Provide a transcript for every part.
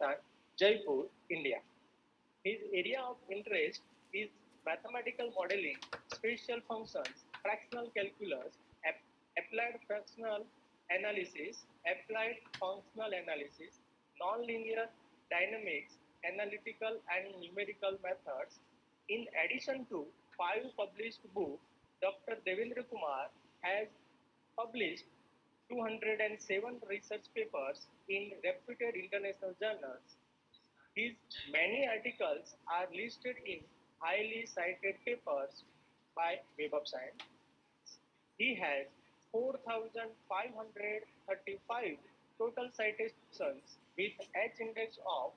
Rajasthan, Jaipur, India. His area of interest is mathematical modeling, special functions, fractional calculus, applied fractional analysis, applied functional analysis, nonlinear dynamics, analytical and numerical methods. In addition to five published books, Dr. Devendra Kumar has published 207 research papers in reputed international journals. His many articles are listed in highly cited papers by Web of Science. He has 4,535 total citations with H-index of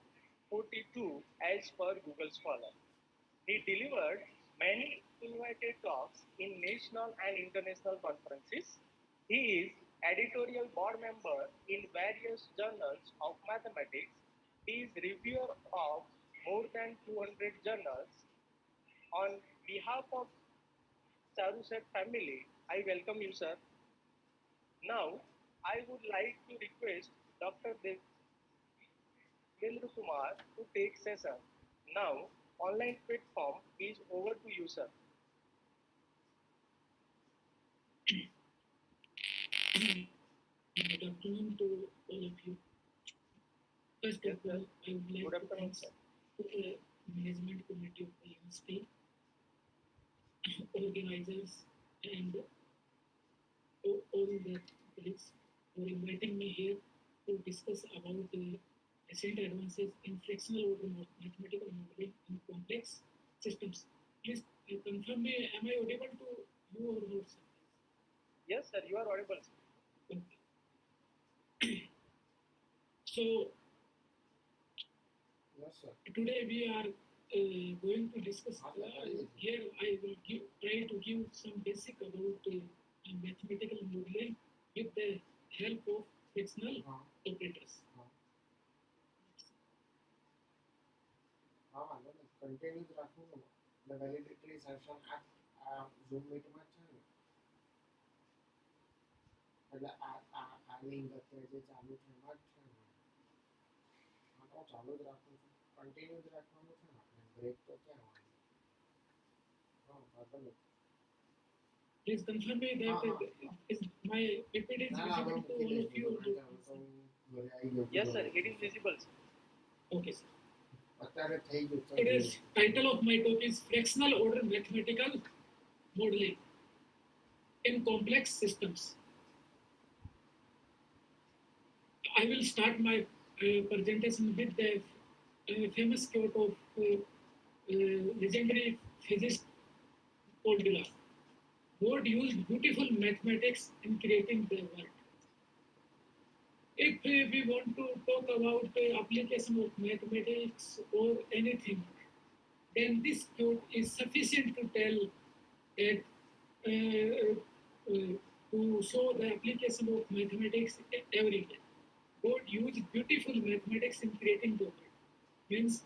42 as per Google Scholar. He delivered many invited talks in national and international conferences. He is editorial board member in various journals of mathematics. He is reviewer of more than 200 journals. On behalf of Charuset family, I welcome you, sir. Now, I would like to request Dr. Devendra Kumar to take session. Now, online platform is over to you, sir. Good afternoon to all of you. First of all, I would like Good to afternoon, thank sir. the management committee of the university, organizers, and all the colleagues for inviting me here to discuss about the recent advances in fractional order mathematical modeling in complex systems. Please confirm me, am I audible to you or not? Yes, sir, you are audible, sir. Okay. So, Yes, sir. today we are going to discuss. Here I will try to give some basic about mathematical modeling with the help of fractional operators. હા વાંધો નહીં continue જ રાખવું ને એટલે validity session આ zoom મીટમાં જ છે ને એટલે આ લિંક અત્યારે જે ચાલુ છે એમાં જ છે ને હા તો ચાલુ જ રાખું છું કન્ટિન્યુ જ રાખવાનું છે ને આપણે બ્રેક તો ક્યાં હોય હા વાંધો નહીં Please confirm me that is my PPT is ના ના હવે visible to મૂકી all of દઈશું you. તો હું ઘરે આવી ગયો Yes, sir, it is visible, sir. Okay, sir. અત્યારે થઈ ગયું Today's title of my talk is Fractional Order Mathematical Modeling in Complex Systems. I will start my presentation with the famous quote of legendary physicist Paul. God used beautiful mathematics in creating the world. If we want to talk about the application of mathematics or anything, then this quote is sufficient to tell that to show the application of mathematics everywhere. God used beautiful mathematics in creating the world. Means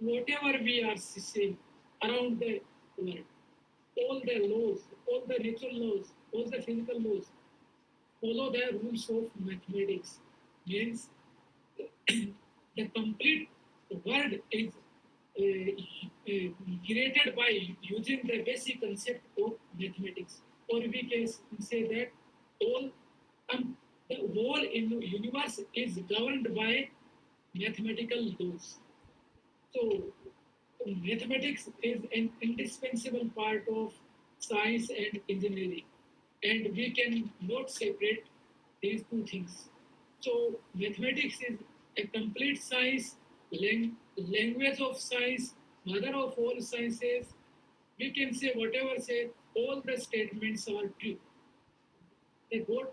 whatever we are seeing around the world, all the laws, all the natural laws, all the physical laws follow the rules of mathematics. Means the complete world is created by using the basic concept of mathematics. Or we can say that all the whole universe is governed by mathematical laws. So mathematics is an indispensable part of science and engineering, and we can not separate these two things. So mathematics is a complete science, language of science, mother of all sciences. We can say whatever say, all the statements are true. They got,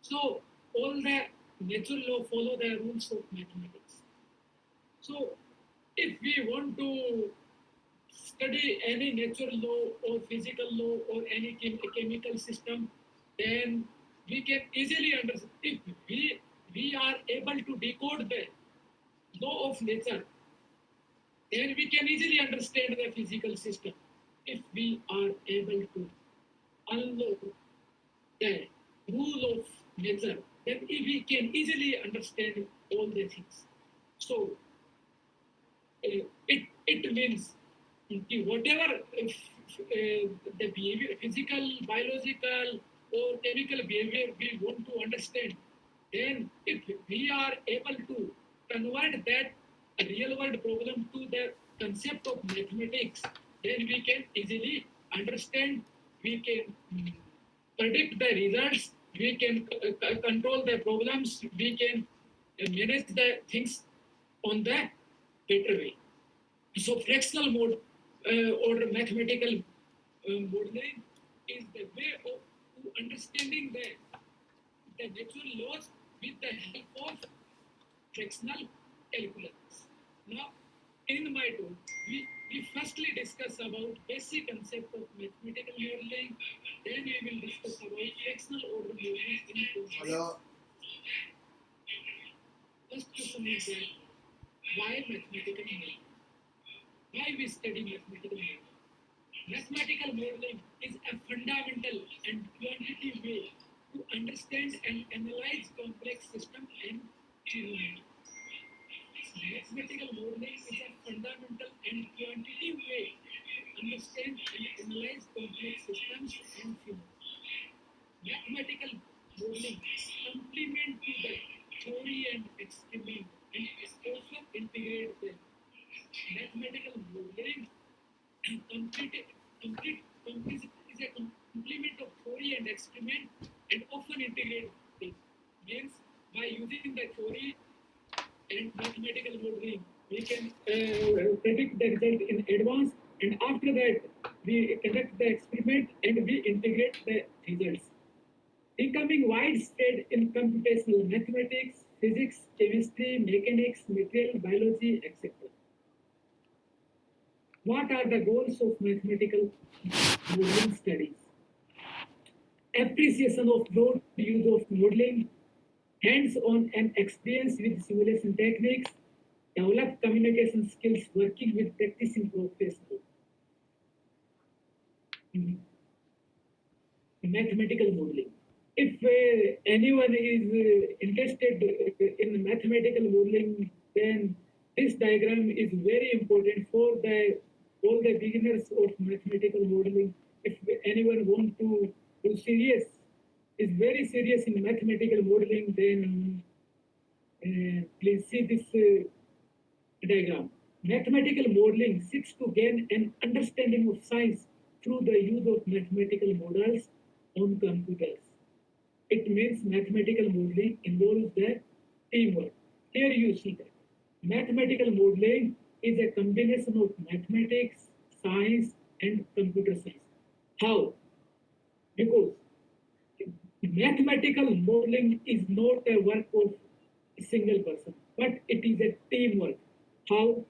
so all the natural law follow the rules of mathematics. So if we want to study any natural law or physical law or any chemical system, then we can easily understand. If we are able to decode the law of nature, then we can easily understand the physical system. If we are able to unlock the rule of nature, then we can easily understand all the things. So it means whatever the behavior, physical, biological, or chemical behavior we want to understand, then if we are able to convert that real world problem to the concept of mathematics, then we can easily understand, we can predict the results, we can control the problems, we can manage the things on the better way. So fractional mode or mathematical modeling is the way of understanding the natural laws with the help of fractional calculus. Now, in my talk, we firstly discuss about basic concept of mathematical modeling, then we will discuss about fractional order modeling in progress. Hello. First question is that why mathematical modeling? Why we study mathematical modeling? Mathematical modeling is a fundamental and quantitative way to understand and analyze complex systems and phenomena. Mathematical modeling is a fundamental and quantitative way to understand and analyze complex systems and phenomena. Mathematical modeling complement to the theory and experiment and also integrate them. Mathematical modeling is a complement of theory and experiment and often integrate them. Means by using the theory and mathematical modeling, we can predict the result in advance, and after that we conduct the experiment and we integrate the results. Becoming widespread in computational mathematics, physics, chemistry, mechanics, material biology, etc. What are the goals of mathematical modeling studies? Appreciation of broad use of modeling, hands-on and experience with simulation techniques, develop communication skills working with practicing professionals. Mathematical modeling. If anyone is interested in mathematical modeling, then this diagram is very important for all the beginners of mathematical modeling. If anyone want to do serious, is very serious in mathematical modeling, then please see this diagram. Mathematical modeling seeks to gain an understanding of science through the use of mathematical models on computers. It means mathematical modeling involves the teamwork. Here you see that. Mathematical modeling is a combination of mathematics, science, and computer science. How? Because mathematical modeling is not a work of a single person, but it is a teamwork. How?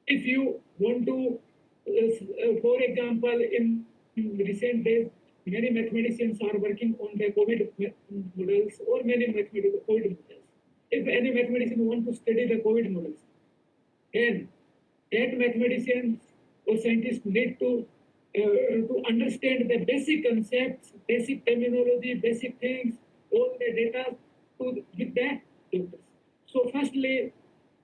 If you want to, for example, in recent days, many mathematicians are working on the COVID models or many mathematical COVID models. If any mathematician want to study the COVID models, then that mathematicians or scientists need to understand the basic concepts, basic terminology, basic things, all the data to with the doctors. So, firstly,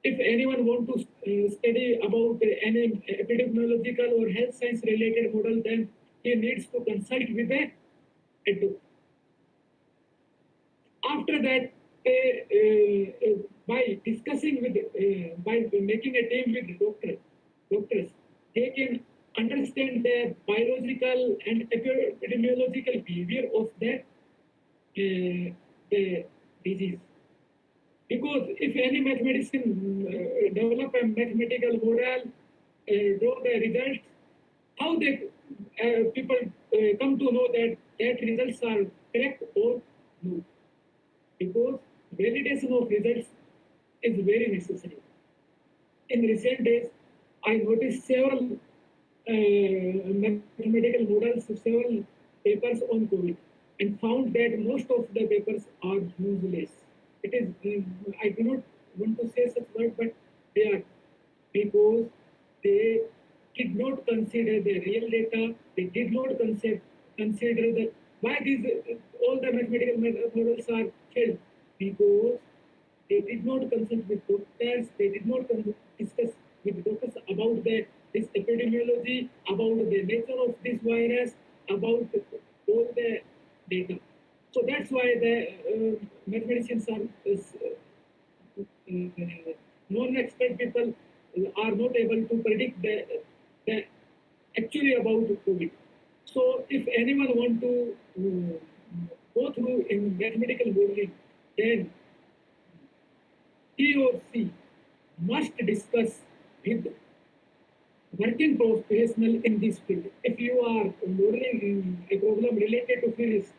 if anyone want to study about any epidemiological or health science related model, then he needs to consult with a doctor. After that, by discussing with, by making a team with doctors, they can understand the biological and epidemiological behavior of the disease. Because if any mathematician develop a mathematical model, draw the results, how they people come to know that results are correct or no? Because validation of results is very necessary. In recent days, I noticed several mathematical models, several papers on COVID, and found that most of the papers are useless. It is, I do not want to say such word, but they are, because they did not consider the real data, they did not consider the why these all the mathematical models are failed, because They did not consult with doctors. They did not discuss with doctors about this epidemiology, about the nature of this virus, about all the data. So that's why the mathematicians are non-expert people are not able to predict the actually about COVID. So if anyone want to go through in mathematical modeling, then he or she must discuss with working professional in this field. If you are modeling a problem related to physics,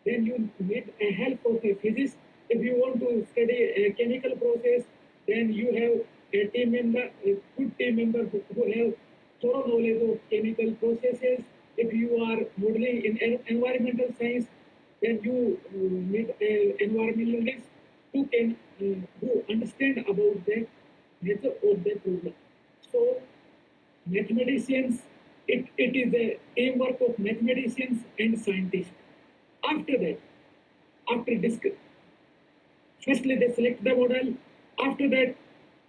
then you need a help of a physicist. If you want to study a chemical process, then you have a team member, a good team member who have thorough knowledge of chemical processes. If you are modeling in environmental science, then you need an environmentalist who understand about the nature of the problem. So mathematicians, it is a teamwork of mathematicians and scientists. After that, after discuss, firstly they select the model. After that,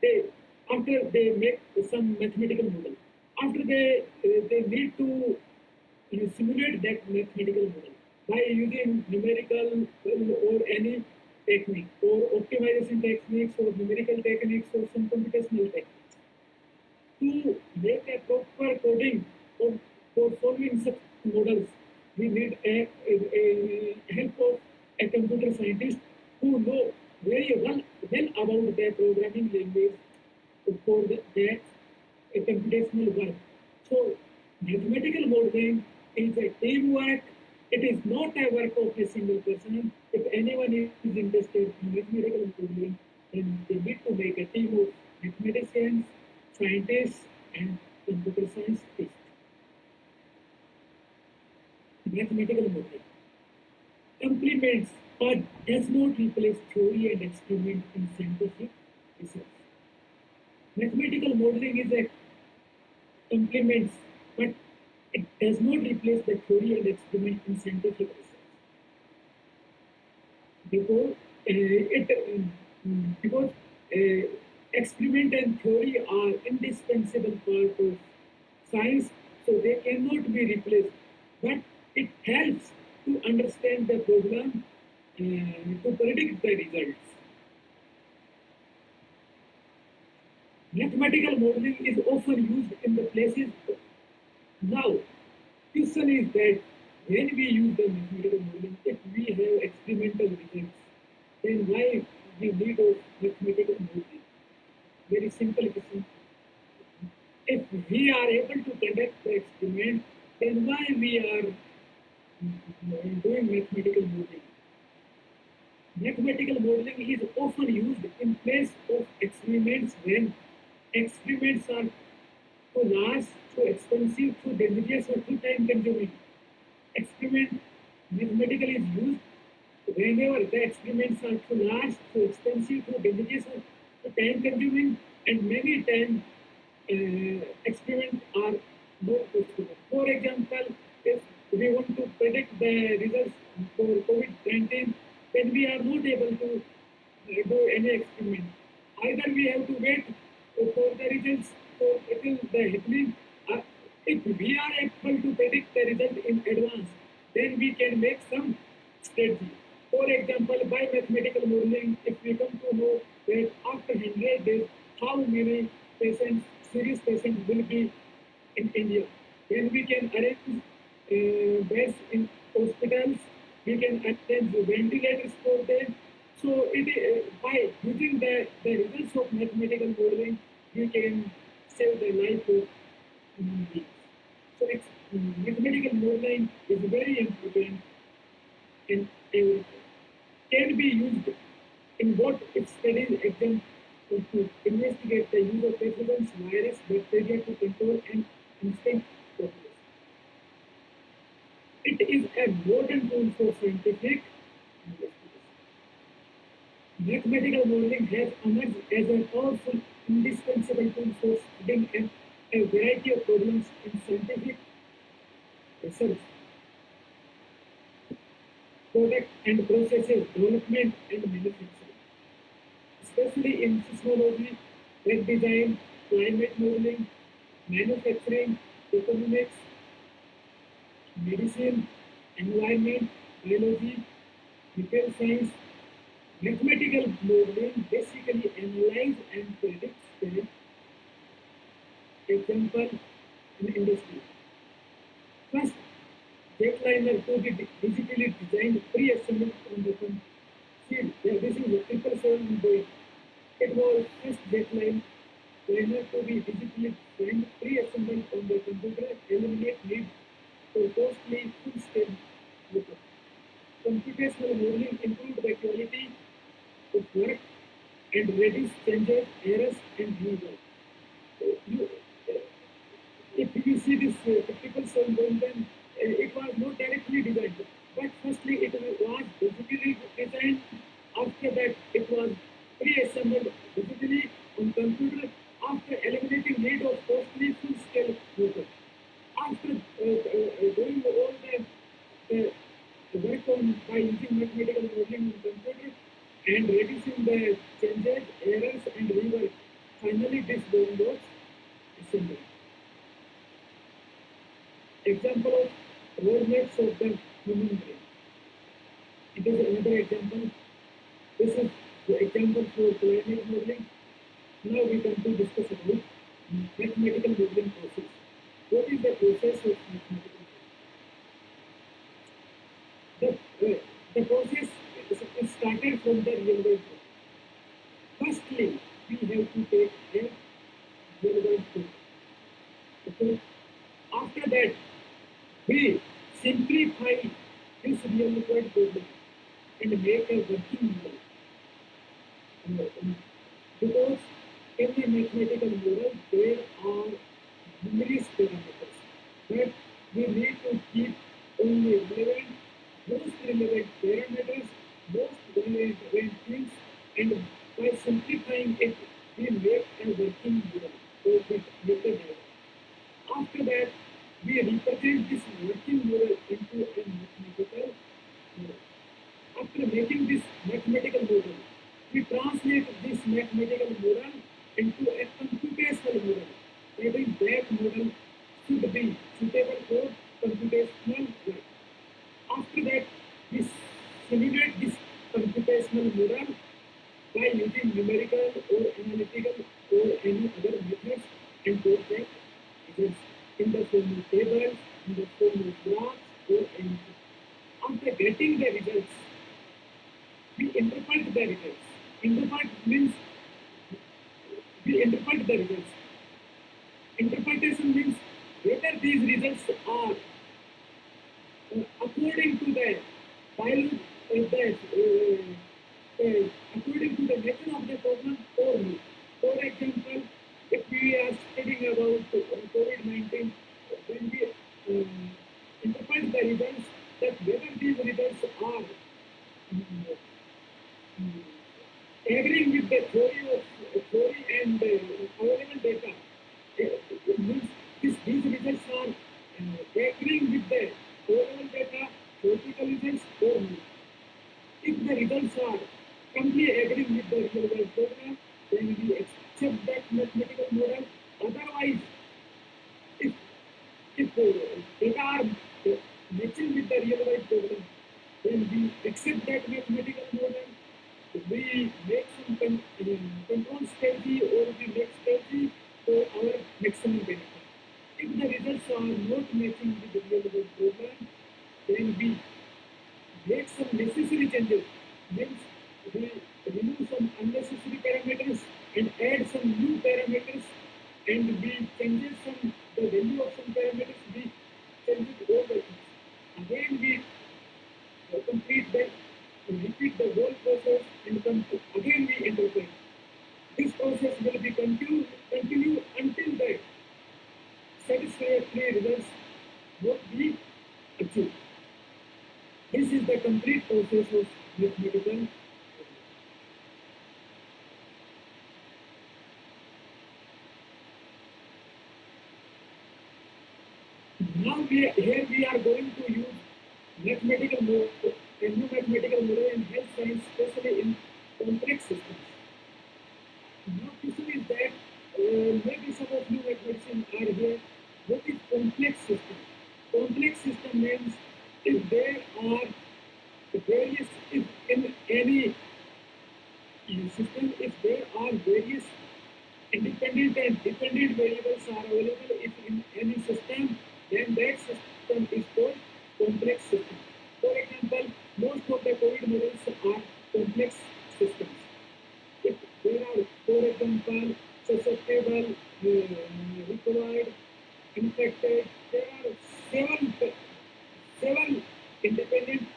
they after they make some mathematical model. After they need to simulate that mathematical model by using numerical or any technique or optimization techniques or numerical techniques or some computational techniques to make a proper coding for solving such models, we need a help of a computer scientist who know very well about the programming language for that computational work. So mathematical modeling is a teamwork. It is not a work of a single person. If anyone is interested in mathematical modeling, then they need to make a team of mathematicians, scientists, and computer scientists. Mathematical modeling complements but does not replace theory and experiment in scientific research. Mathematical modeling is a complements, but it does not replace the theory and experiment in scientific research. Because because experiment and theory are indispensable part of science, so they cannot be replaced. But it helps to understand the problem, to predict the results. Mathematical modeling is often used in the places. Now, question is that when we use the mathematical modeling, if we have experimental results, then why we need of mathematical modeling? Very simple question. If we are able to conduct the experiment, then why we are doing mathematical modeling? Mathematical modeling is often used in place of experiments when experiments are too large, too expensive, too dangerous, or too time consuming. Experiment mathematically is used whenever the experiments are too large, too expensive, too dangerous, or too time consuming, and many times experiments are not possible. For example, if we want to predict the results for COVID-19, then we are not able to do any experiment. Either we have to wait for the results for till the happening. If we are able to predict the result in advance, then we can make some strategy. For example, by mathematical modeling, if we come to know that after 100 days, how many patients, serious patients will be in India, then we can arrange beds in hospitals, we can arrange ventilators for them. So by using the results of mathematical modeling, we can save the life of human beings. So mathematical modeling is very important and can be used in what if studies exam to investigate the use of pathogens, virus, bacteria to control and instinct population. It is a modern tool for scientific investigation. Mathematical modeling has emerged as a powerful, indispensable tool for studying a variety of problems in scientific research, product and processes, development and manufacturing. technology, tech design, climate modeling, manufacturing, economics, medicine, environment, biology, material science. Mathematical modeling basically analyze and predicts the example in industry. First, jetliner to be digitally designed pre-assembled on the computer. See, this is a 777 Boeing. It was first jetliner liner to be digitally designed pre-assembled on the computer, eliminate need for costly full-scale lookup. Computational modeling improved the quality of work and reduce changes, errors, and rework. You, if you see this typical cell bone, then it was not directly designed. But firstly, it was digitally designed. After that, it was pre-assembled digitally on computer. After eliminating need of costly full-scale lookup. After doing all the work on by using mathematical modeling on computer and reducing the changes, errors, and rework, finally this bone was assembled. Example of roadmaps of the human brain. It is another example. This is the example for climate modeling. Now we come to discuss about mathematical modeling process. What is the process of mathematical modeling? The process is started from the real world problem. Firstly, we have to take a real world problem. Okay? After that, we simplify this real world problem and make a working model. Because in the mathematical model, there are numerous parameters, but we need to keep only most relevant parameters, most relevant things, and by simplifying it, we make a working model or we make a diagram. After that, we represent this working model into a mathematical model. After making this mathematical model, we translate this mathematical model into a computational model. That is, that model should be suitable for computational work. After that, we simulate this computational model by using numerical or analytical or any other methods and get the results in the form of tables, in the form of graphs, or anything. After getting the results, we interpret the results. Interpret means we interpret the results. Interpretation means whether these results are according to the biology, according to the nature of the problem or not. For example, if we are studying about COVID-19, then we interpret the results that whether these results are agreeing with the theory and available data. It means these results are agreeing with the available data, theoretical results or not. If the results are completely agreeing with the real world program, then we accept that mathematical model. Otherwise, if data are matching with the real world program, then we accept that mathematical model. We make some control strategy or we make strategy for our maximum benefit. If the results are not matching with the real world program, then we make some necessary changes. Means we remove some unnecessary parameters and add some new parameters, and we change some the value of some parameters. We change it all the things. Again we complete that, repeat the whole process, and again we interpret. This process will be continue until the satisfactory results would be achieved. This is the complete process of mathematical. Now here we are going to use mathematical model, a new mathematical model in health science, especially in complex systems. maybe some of you might question are here, what is complex system? Complex system means if there are various, if in any system, if there are various independent and dependent variables are available if in any system, then that system is called complex system. For example, most of the COVID models are complex systems. If there are, for example, susceptible, recovered, infected, there are seven independent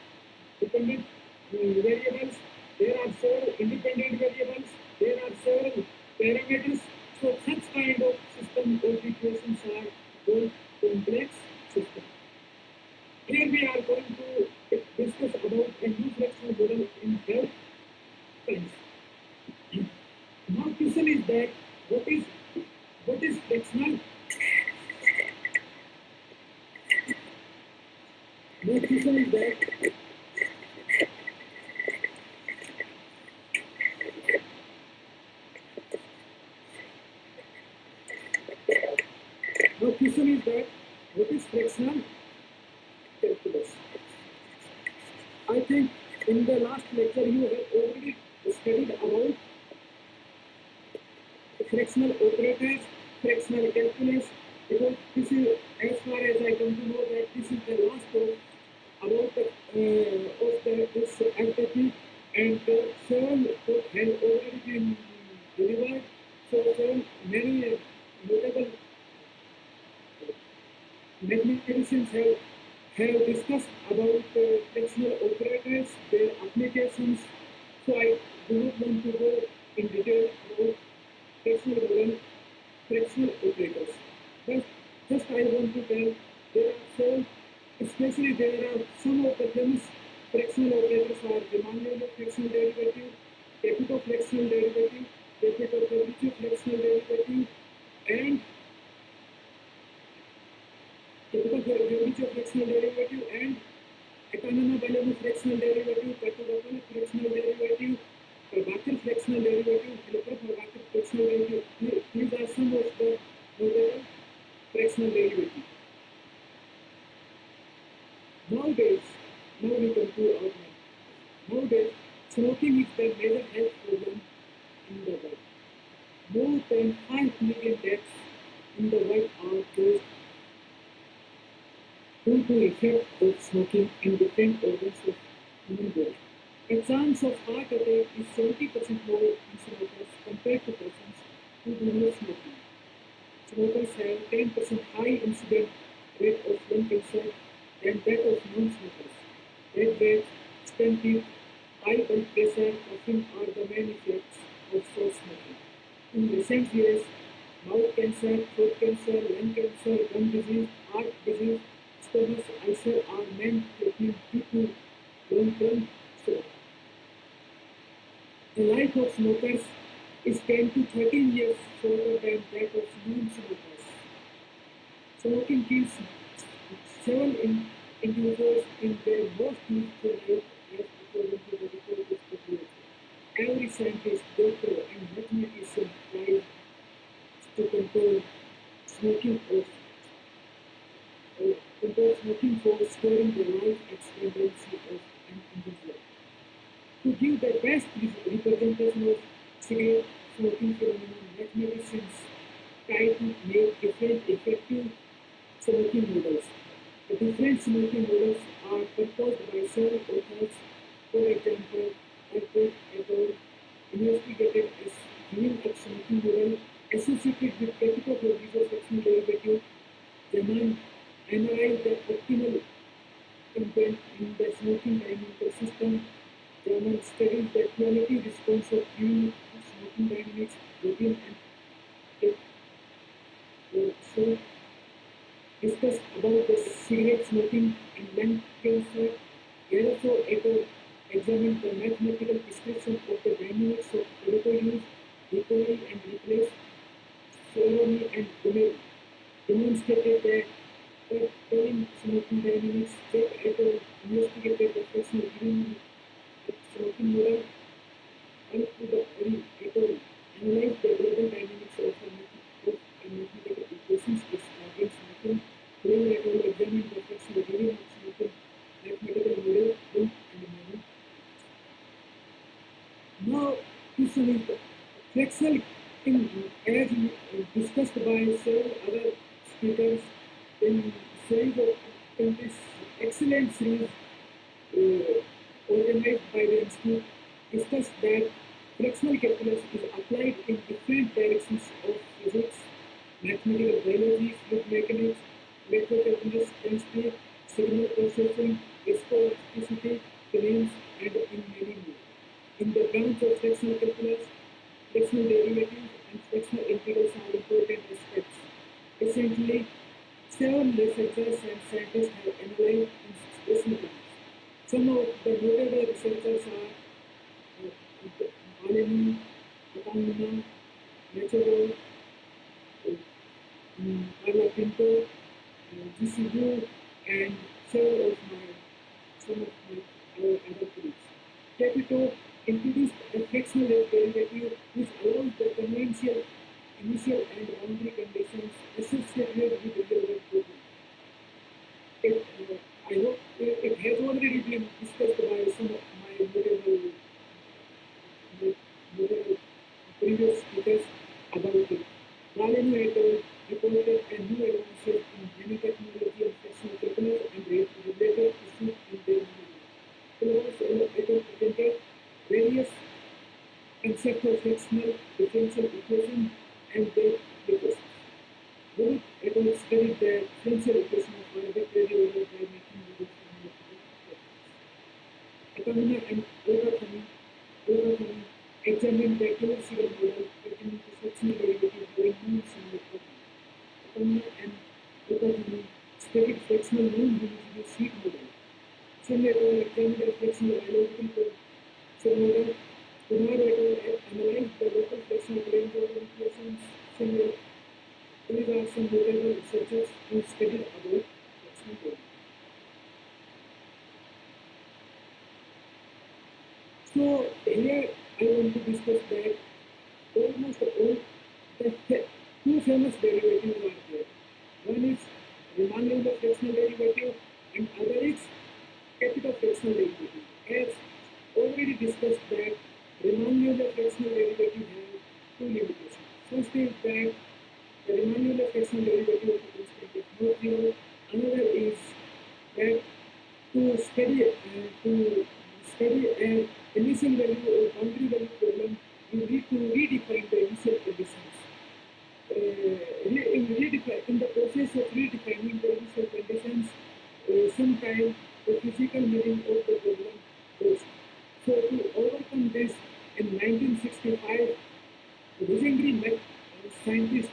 dependent variables, there are several independent variables, there are several parameters. So such kind of system of equations are called complex system. Here we are going to discuss about a new fractional model in health science. Now question is that what is fractional? Now question is that what is fractional calculus? I think in the last lecture you have already studied about fractional operators, fractional calculus, because this is, as far as I come to know, that this is the last talk about this entity, and several talk has already been delivered. So many notable mathematicians have discussed about fractional operators, their applications. So I do not want to go in detail about fractional operators. But just I want to tell there are some, especially there are some of the famous fractional operators are Gajanan fractional derivative, capital fractional derivative, capital fractional derivative, and capital fractional derivative and economic fractional derivative, capital fractional derivative, Birajdar fractional derivative, Birajdar fractional derivative. These are some of the notable fractional derivatives. Nowadays, now we come to our mind. Nowadays, smoking is the major health problem in the world. More than 5 million deaths in the world are caused due to effect of smoking in different organs of human body. The chance of heart attack is 70% more in smokers compared to persons who do not smoke. Smokers have 10% high incident rate of lung cancer than that of non-smokers. Red rate, stenting, high blood pressure, coughing are the main effects of short smoking. In recent years, mouth cancer, throat cancer, lung cancer, gum disease, heart disease, stomach ulcer are main treatment due to long-term smoking. The life of smokers is 10 to 13 years shorter than that of non-smokers. Smoking kills several individuals in their most useful life as according to the report of WHO. Every scientist, doctor, and mathematician tries to smoking of control smoking for storing the life expectancy of an individual. To give the best representation of cigarette smoking phenomenon, mathematicians try to make different effective smoking models. The different smoking models are proposed by several authors. For example, Adik et al. Investigated as giving a smoking model associated with capital producer fractional derivative. Gajanan analyzed the optimal content in the smoking dynamical system. Gajanan studies the quality response of giving smoking dynamics, routine and so discussed about the cigarette smoking and lung cancer. Also, examined the mathematical description of the dynamics of tobacco use, recovery and replace, Solomon and Gomez demonstrated that telling smoking dynamics. Jack et al. Investigated the fractional giving smoking model. And to the et al. Analyzed the global dynamics of as discussed by several other speakers in series of in this excellent series organized by the institute, discussed that fractional calculus is applied in different directions of physics, mathematical biology, fluid mechanics, electrocalculus, chemistry, signal processing, viscoelasticity, claims, and in many more. In the branch of fractional calculus, fractional derivatives and fractional integrals are important aspects. Recently, several researchers and scientists have analyzed this method. Some of the notable researchers are Aleni, Atamina, Nachago, Carla Pinto, GCU, and several of some of my other colleagues. Capito introduced a fractional derivative which allows the conventional initial and boundary conditions associated with real-world problems. I hope it has already been discussed by some of my notable previous speakers about it. Galeno et al. Reported a new advances in nanotechnology and fractional calculus and related issues in their Phillips et al. Presented various concepts of fractional differential equation and their applications. Both et al. Studied the differential equation of arbitrary order by making use of analytical techniques. Atamina and Olgathani examined the classical model pertaining to fractional derivative having non-similar properties. Atamina and Olgathani studied fractional non-homogeneous heat model. Sen et al. Examined a fractional biological cell model. Kumar et al. Analyzed the local fractional range of equations. These are some notable researchers who studied about fractional derivative. So here I want to discuss that almost all the two famous derivatives are there. One is Riemann-Euler fractional derivative and other is capital fractional derivative. As already discussed that Riemann-Euler fractional derivative has two limitations. First is that the Riemann-Euler fractional derivative of the constant is not zero. Another is that to study an initial value or boundary value problem, you need to redefine the initial conditions. In the process of redefining the initial conditions, sometimes the physical meaning of the problem goes. So to overcome this, in 1965, legendary scientist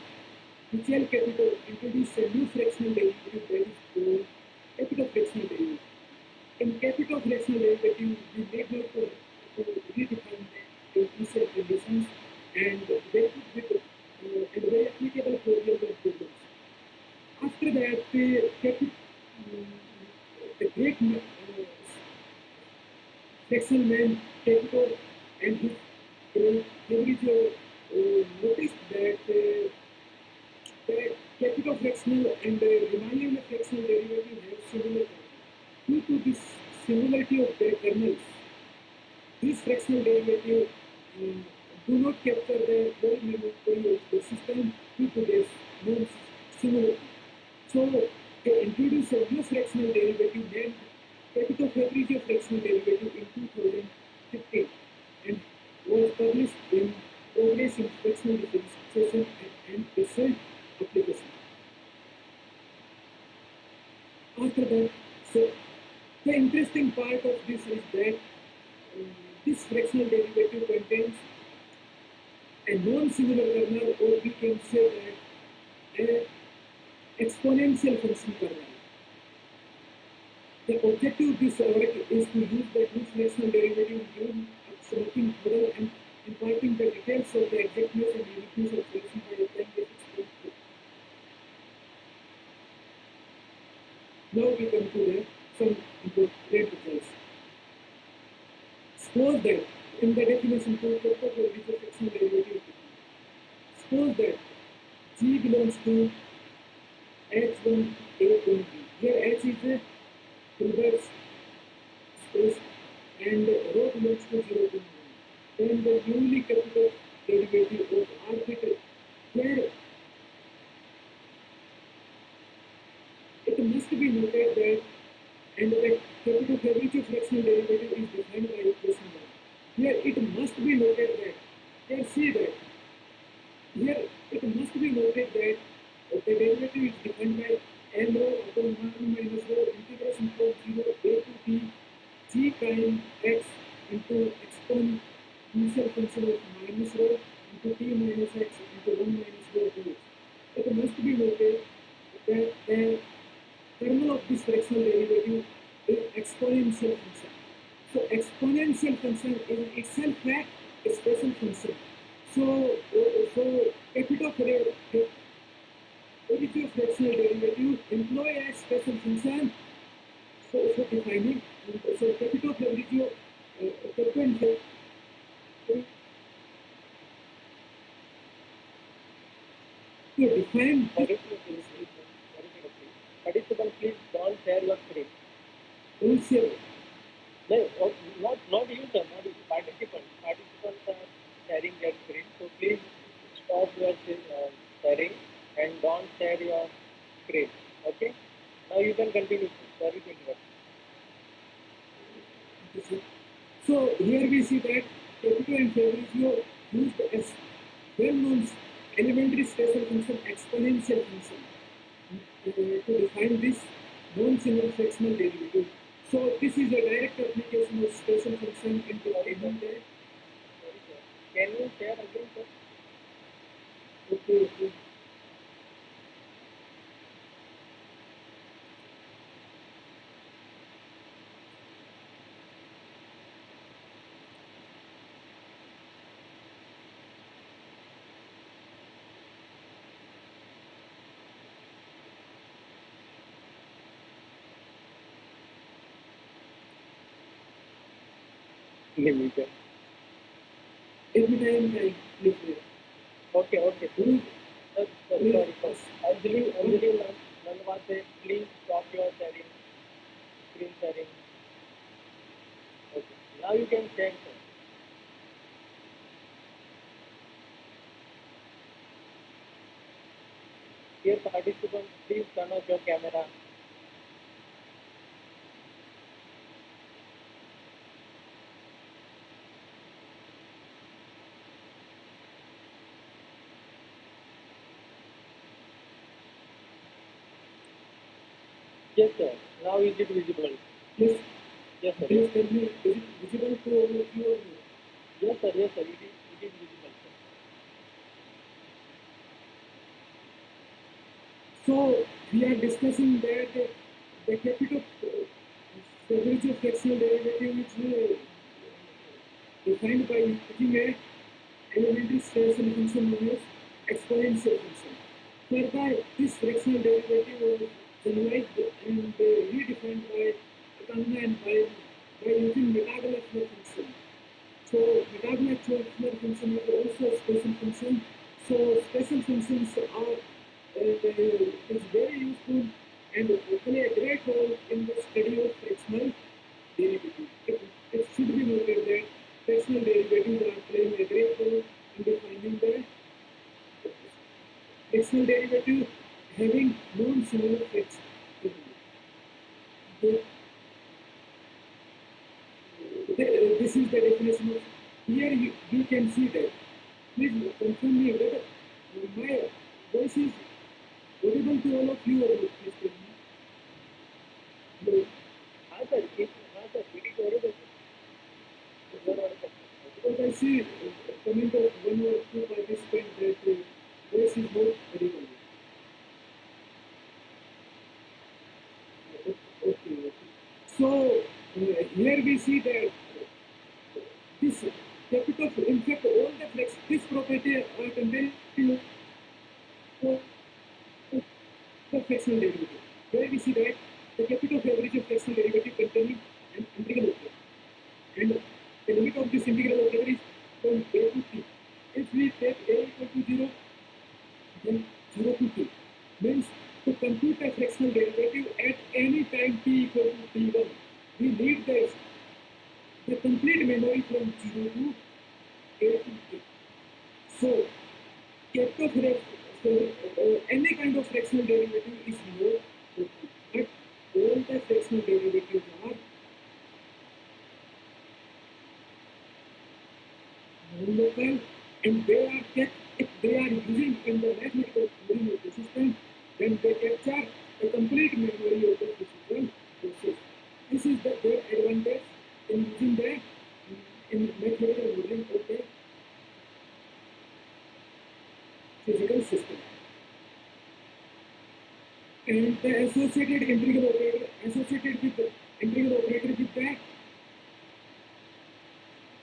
Michel Capito introduced a new fractional derivative that is called capital fractional derivative. In capital fractional derivative, we need not to redefine the initial conditions and very applicable for real-world problems. After that, the great fractional man Capito and his Fabrizio noticed that the capital fractional and the Riemann-Euler fractional derivative have similar properties. Due to this similarity of their kernels, these fractional derivatives do not capture the whole memory of the system due to this non-similarity. So they introduced a new fractional derivative named capital Fabrizio fractional derivative in 2015 and was published in Progress in Fractional Differentiation and Result Application. After that, so the interesting part of this is that this fractional derivative contains a non-similar kernel, or we can say that an exponential function kernel. The objective of this work is to use the new fractional derivative given a smoking model and imparting the details of the exactness and uniqueness of fraction by applying the fixed point. Now we come to some important results. Suppose that in the definition to proper Fabrizio fractional derivative, suppose that G belongs to H1, A1, B. Here H is a Hilbert's space and rho belongs to 0 to 1. Then the newly capital derivative of arbitrary here it must be noted that and the capital derivative fractional derivative is defined by equation 1. Here it must be noted that, here see that, here it must be noted that the derivative is defined by L rho upon 1 minus rho integration from 0 a to t g prime x into exponential function of minus rho into t minus x into 1 minus rho dx. It must be noted that the kernel of this fractional derivative is exponential function. So exponential function is itself a special function. So capital derivative fractional derivative employ a special function for defining. So capital derivative capital to define Participant, please don't share your screen. also No, not user, not user. Participants. Participants are sharing their screen. So please stop your sharing and don't share your screen. Okay? Now you can continue. Sorry to interrupt. so here we see that capital and Fabrizio used as well-known elementary special function exponential function to define this non-single fractional derivative. So this is a direct application of special function into any day. Can you share again, sir? Okay. Limited. Every time I click it. Okay. Sorry. Anjali Nanwa said, please stop your sharing, screen sharing. Okay. Now you can share, sir. Dear participants, please turn off your camera. Yes, sir. Now is it visible? Yes. Yes, sir. Please tell me, is it visible to all of you or no? Yes, sir. It is visible, sir. So we are discussing that the capital derivative fractional derivative is defined by using a elementary special function known as exponential function. Further, this fractional derivative was generalized and redefined by Gajanan and by using Birajdar function. So Birajdar function is also a special function. So special functions are is very useful and play a great role in the study of fractional derivative. It should be noted that fractional derivatives are playing a great role in defining the fractional derivative having non-similar fractions. This is the definition of here you can see that. Please confirm me whether my voice is audible to all of you or not, please tell me. No. Sir. It is audible. You are audible. Because I see comment of one or two participants that voice is not audible. Okay. So here we see that this capital, in fact, all the this property are contained in the fractional derivative. Here we see that the capital of average of fractional derivative containing an integral operator. And the limit of this integral operator is from a to t. If we take a equal to 0, then 0 to t. Means to compute a fractional derivative at any time t equal to t1, we need the complete memory from 0 to a to t. So any kind of fractional derivative is local, but all the fractional derivatives are non-local, and they are kept, if they are using in the mathematical memory of the system, then they capture the complete memory of the physical process. This is their advantage in using the in mathematical modeling of the physical system. And the associated integral operator associated with the integral operator with that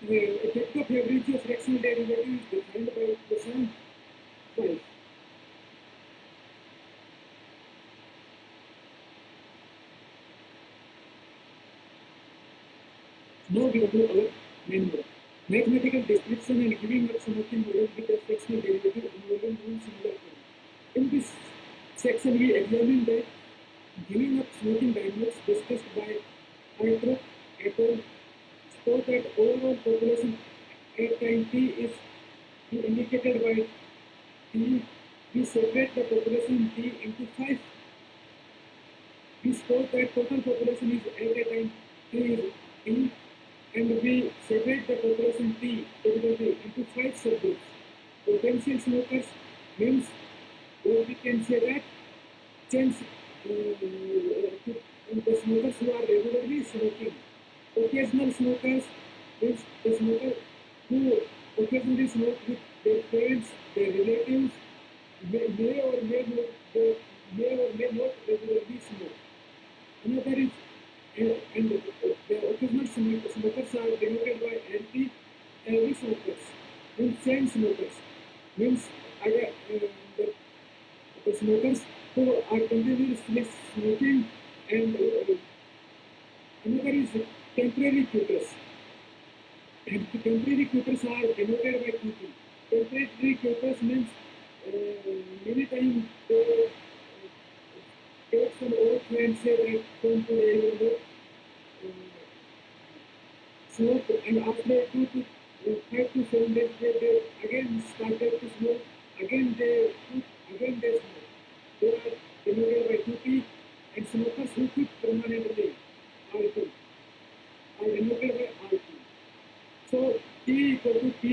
the effect of average of fractional derivative is defined by the sum 5. Now we go to our main model. Mathematical description and giving up something model with a fractional derivative involving one singular term. In this section, we examine the giving up smoking dynamics discussed by Prof et al. So that overall population at time t is indicated by t. We separate the population t into 5. We suppose that total population is at a time t is t, and we separate the population t into 5 subgroups. Potential smokers means, or we can say that change the smokers who are regularly smoking. Occasional smokers means the smoker who occasionally smoke with their parents, their relatives, may or may not regularly smoke. Another is, and the occasional smokers are denoted by anti heavy smokers. Means chain smokers means the smokers who are continuously smoking, and another is temporary quitters. And the temporary quitters are denoted by QT. Temporary quitters means many times they take some oath and say that from today you will not smoke, and after 5 to 7 days they again started to smoke, again they smoke. They are denoted by QT, and smokers who quit permanently R2 are denoted by R2. So T equal to P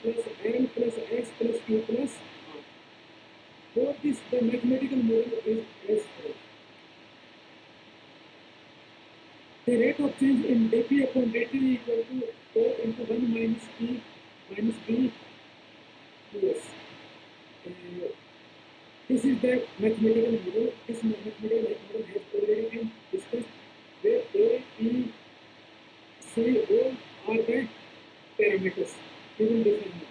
plus L plus S plus Q plus R. For this, the mathematical model is as follows. The rate of change in dp upon dt equal to O into 1 minus P minus B plus. This is the mathematical model. This mathematical model has already been discussed, where A, P, C, O are the parameters. We will define now.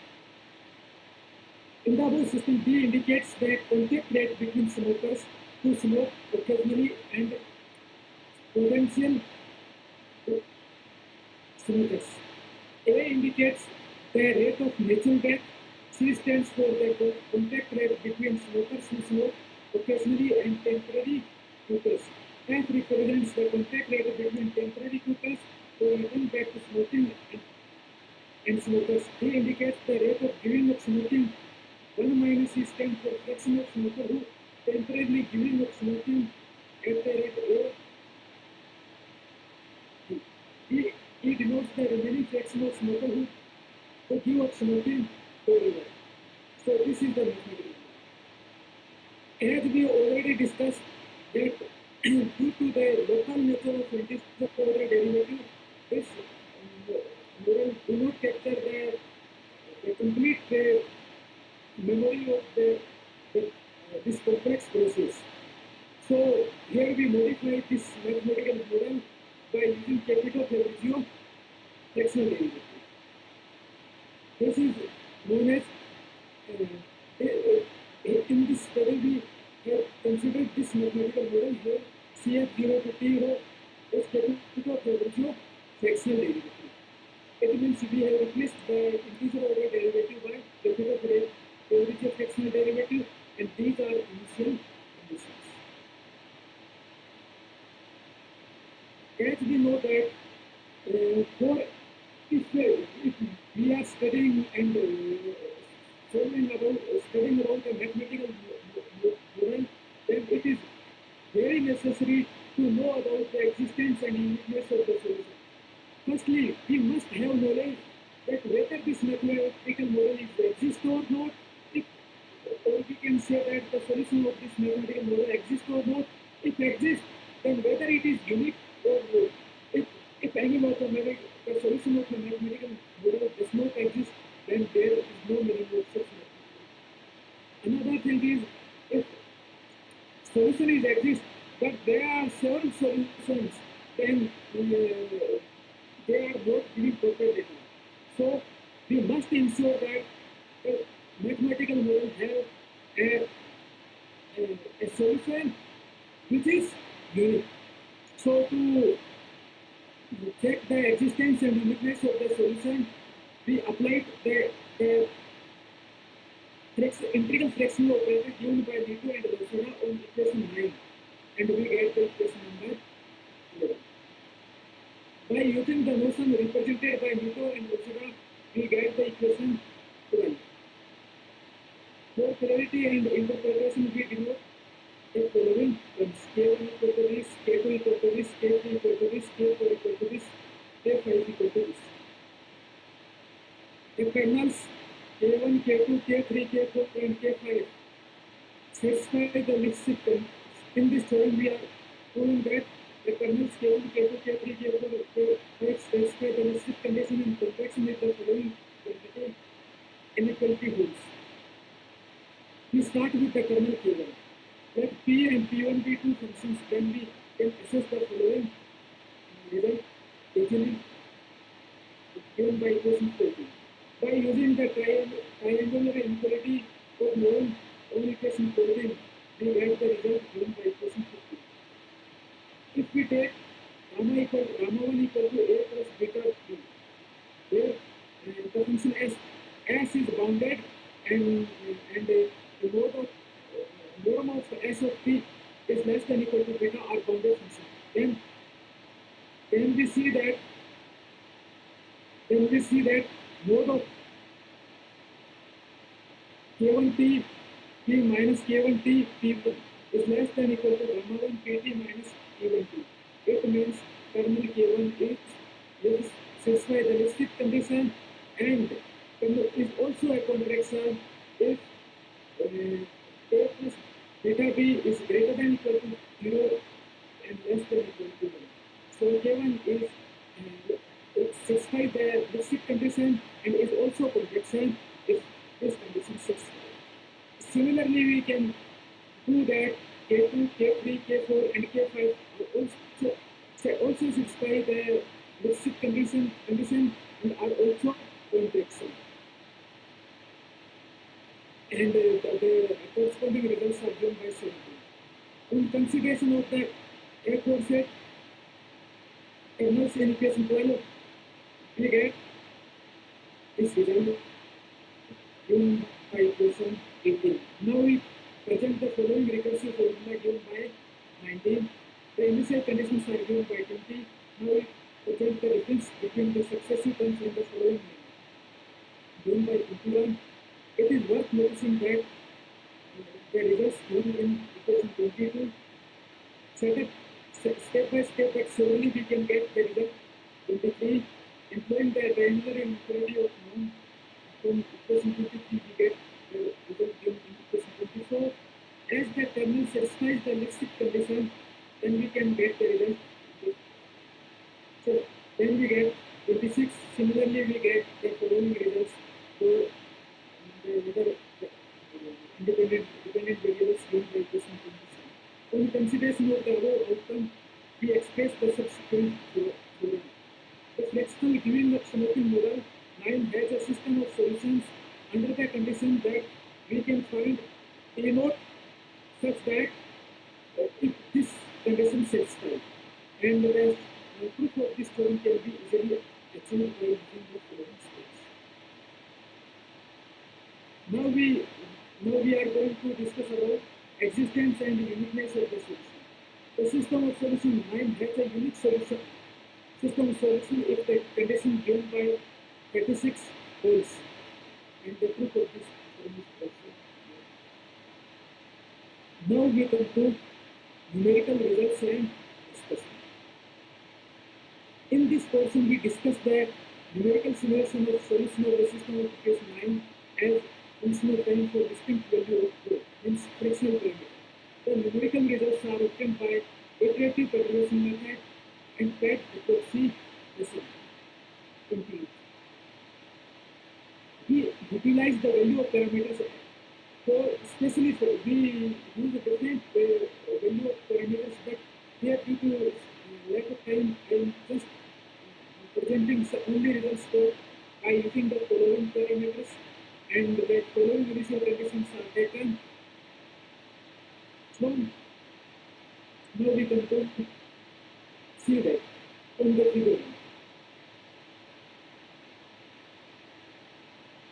In the above system, B indicates the contact rate between smokers who smoke occasionally and potential smokers. A indicates the rate of natural death. C stands for the contact rate between smokers who smoke occasionally and temporary quitters. F represents the contact rate between temporary quitters who return back to smoking and smokers. D indicates the rate of giving up smoking. 1 minus C stands for fraction of smoker who temporarily giving up smoking at the rate O. E denotes the remaining fraction of smoker who give up smoking forever. So this is the mathematical. As we already discussed that due to the local nature of integer power derivative, this model do not capture the complete memory of this complex process. So here we modify this mathematical model by using capital Fabrizio fractional derivative. This is known as in this study we have considered this mathematical model here CF0 to T0 as capital Fabrizio fractional derivative. It means we have replaced the integer order derivative by capital Fabrizio fractional derivative, and these are initial conditions. As we know that if we are studying and studying about a mathematical model, then it is very necessary to know about the existence and uniqueness of the solution. Firstly, we must have knowledge that whether this mathematical model is exist or not, if, or we can say that the solution of this mathematical model exists or not. If exists, then whether it is unique or not. If any mathematical the solution of the mathematical model does not exist, then there is no meaning of such mathematical. Another thing is, if solution is exist, but there are several solutions, then they are not giving proper data. So we must ensure that the mathematical model have a solution which is unique. So to check the existence and uniqueness of the solution, we applied the integral fractional operator given by Nito and Rosada on equation 9, and we get the equation number 11. By using the notion represented by Nito and Rosada, we get the equation 12. For clarity and interpretation, we denote the following terms: K1 equal to this, K2 equal to this, K3 equal to this, K4 equal to this, K5 equal to this. The kernels K1, K2, K3, K4, and K5 satisfy the list system. In this theorem, we are proving that the kernels K1, K2, K3, K4, K5 satisfy the list condition in conjunction with the following quantity inequality holds. We start with the kernel K1. Let P and P1 be two functions, then we can assess the following result easily given by equation 14. By using the triangular inequality of known on equation 14, we get the result given by equation 15. If we take gamma 1 equal to a plus beta b, where the function s is bounded and the norm of s of t is less than equal to beta or bounded function, then we see that mode of K1t P minus K1t P1 is less than equal to gamma 1 Pt minus P1t. It means kernel K1 is satisfy the listed condition, and is also a contraction if A plus beta b is greater than equal to 0 and less than equal to 1. So K1 is satisfy the listed condition and is also contraction if this condition is satisfied. Similarly, we can do that K2, K3, K4, and K5 are also satisfy the listed condition and are also contraction. And the corresponding results are given by 17. On consideration of the A4 set, kernels in equation 12, we get this result given by equation 18. Now we present the following recursive formula given by 19. The initial conditions are given by 20. Now we present the difference between the successive terms in the following manner. Given by 21. It is worth noticing that the results given in equation 22 set up step by step actually we can get the result 23. Employing the triangular inequality of known from equation 23 we get the result given in equation 24. As the kernel satisfies the listed condition, then we can get the result. So then we get 26. Similarly, we get the following results for the independent variables given by equation 27. On consideration of the above outcome, we express the subsequent theorem. The fractional giving of symmetric model 9 has a system of solutions under the condition that we can find A naught such that if this condition satisfied, and the proof of this theorem can be easily achieved by using the following steps. Now we are going to discuss about existence and uniqueness of the solution. The system of solution 9 has a unique system of solution if the condition given by 36 holds, and the proof of this term is also. Now we come to numerical results and discussion. In this portion, we discuss that numerical simulation of solution of the system of equation 9 as functional time for distinct value of flow, means fractional parameter. The numerical results are obtained by iterative perturbation method and PET epoxy method. Continue. We utilize the value of parameters for, especially for, we use a different value of parameters, but here due to lack of time, I am just presenting only results for by using the following parameters, and the following initial conditions are taken. So now we can go to see that on the figure.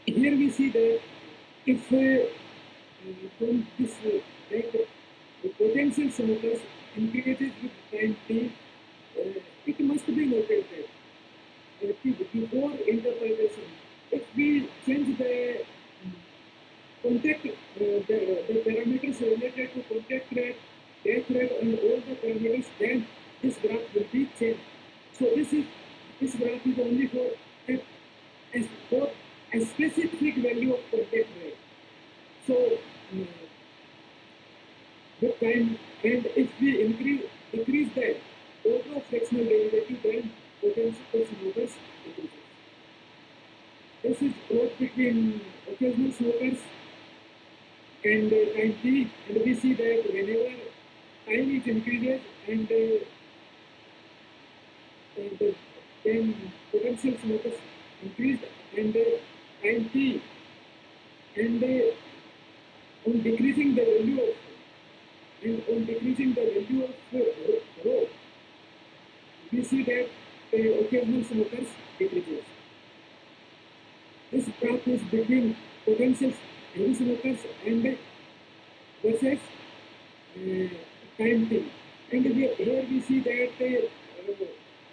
Here we see that if from this that the potential smokers increases with time t, it must be noted that before interpolation, if we change the contact, the parameters related to contact rate, death rate, and all the parameters, then this graph will be changed. So this graph is only for a specific value of contact rate. So with time, and if we decrease that order of fractional derivative, then potential smokers decreases. This is growth between occasional smokers and time t, and we see that whenever time is increases and then potential smokers increased and time t, and on decreasing the value of rho, we see that occasional smokers decreases. This graph is between potential heavy smokers and versus time t, and here we see that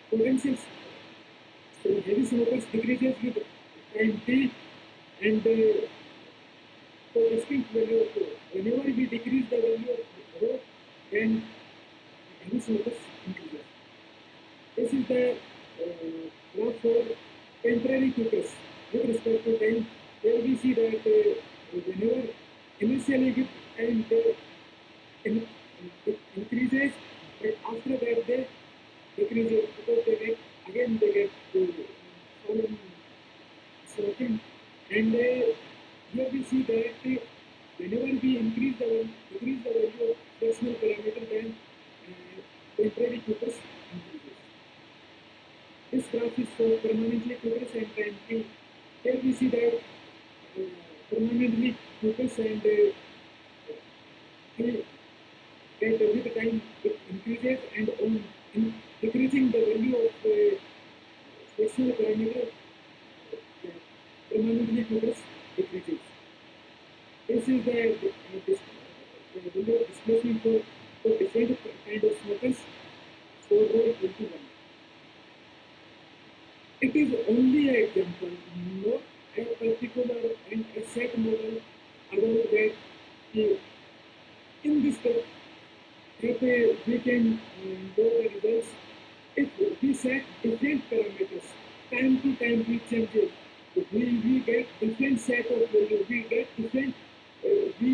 potential heavy smokers decreases with time t, and for distinct value of rho. Whenever we decrease the value of rho, then heavy smokers increases. This is the graph for temporary focus with respect to time. Here we see that whenever initially with time it increases, but after that they decreases because they get fallen smoking, and here we see that whenever we decrease the value of fractional parameter, then temporary focus increases. This graph is for permanently focus and time t. Here we see that permanently focus and that with time it increases, and on decreasing the value of fractional parameter, permanently focus decreases. This is the value of displacement for different kind of smokers for rho 21. It is only an example, not a particular and a set model about that. In this step, if we can know the results, if we set different parameters, time to time we change it, we get different set of value, we get different, we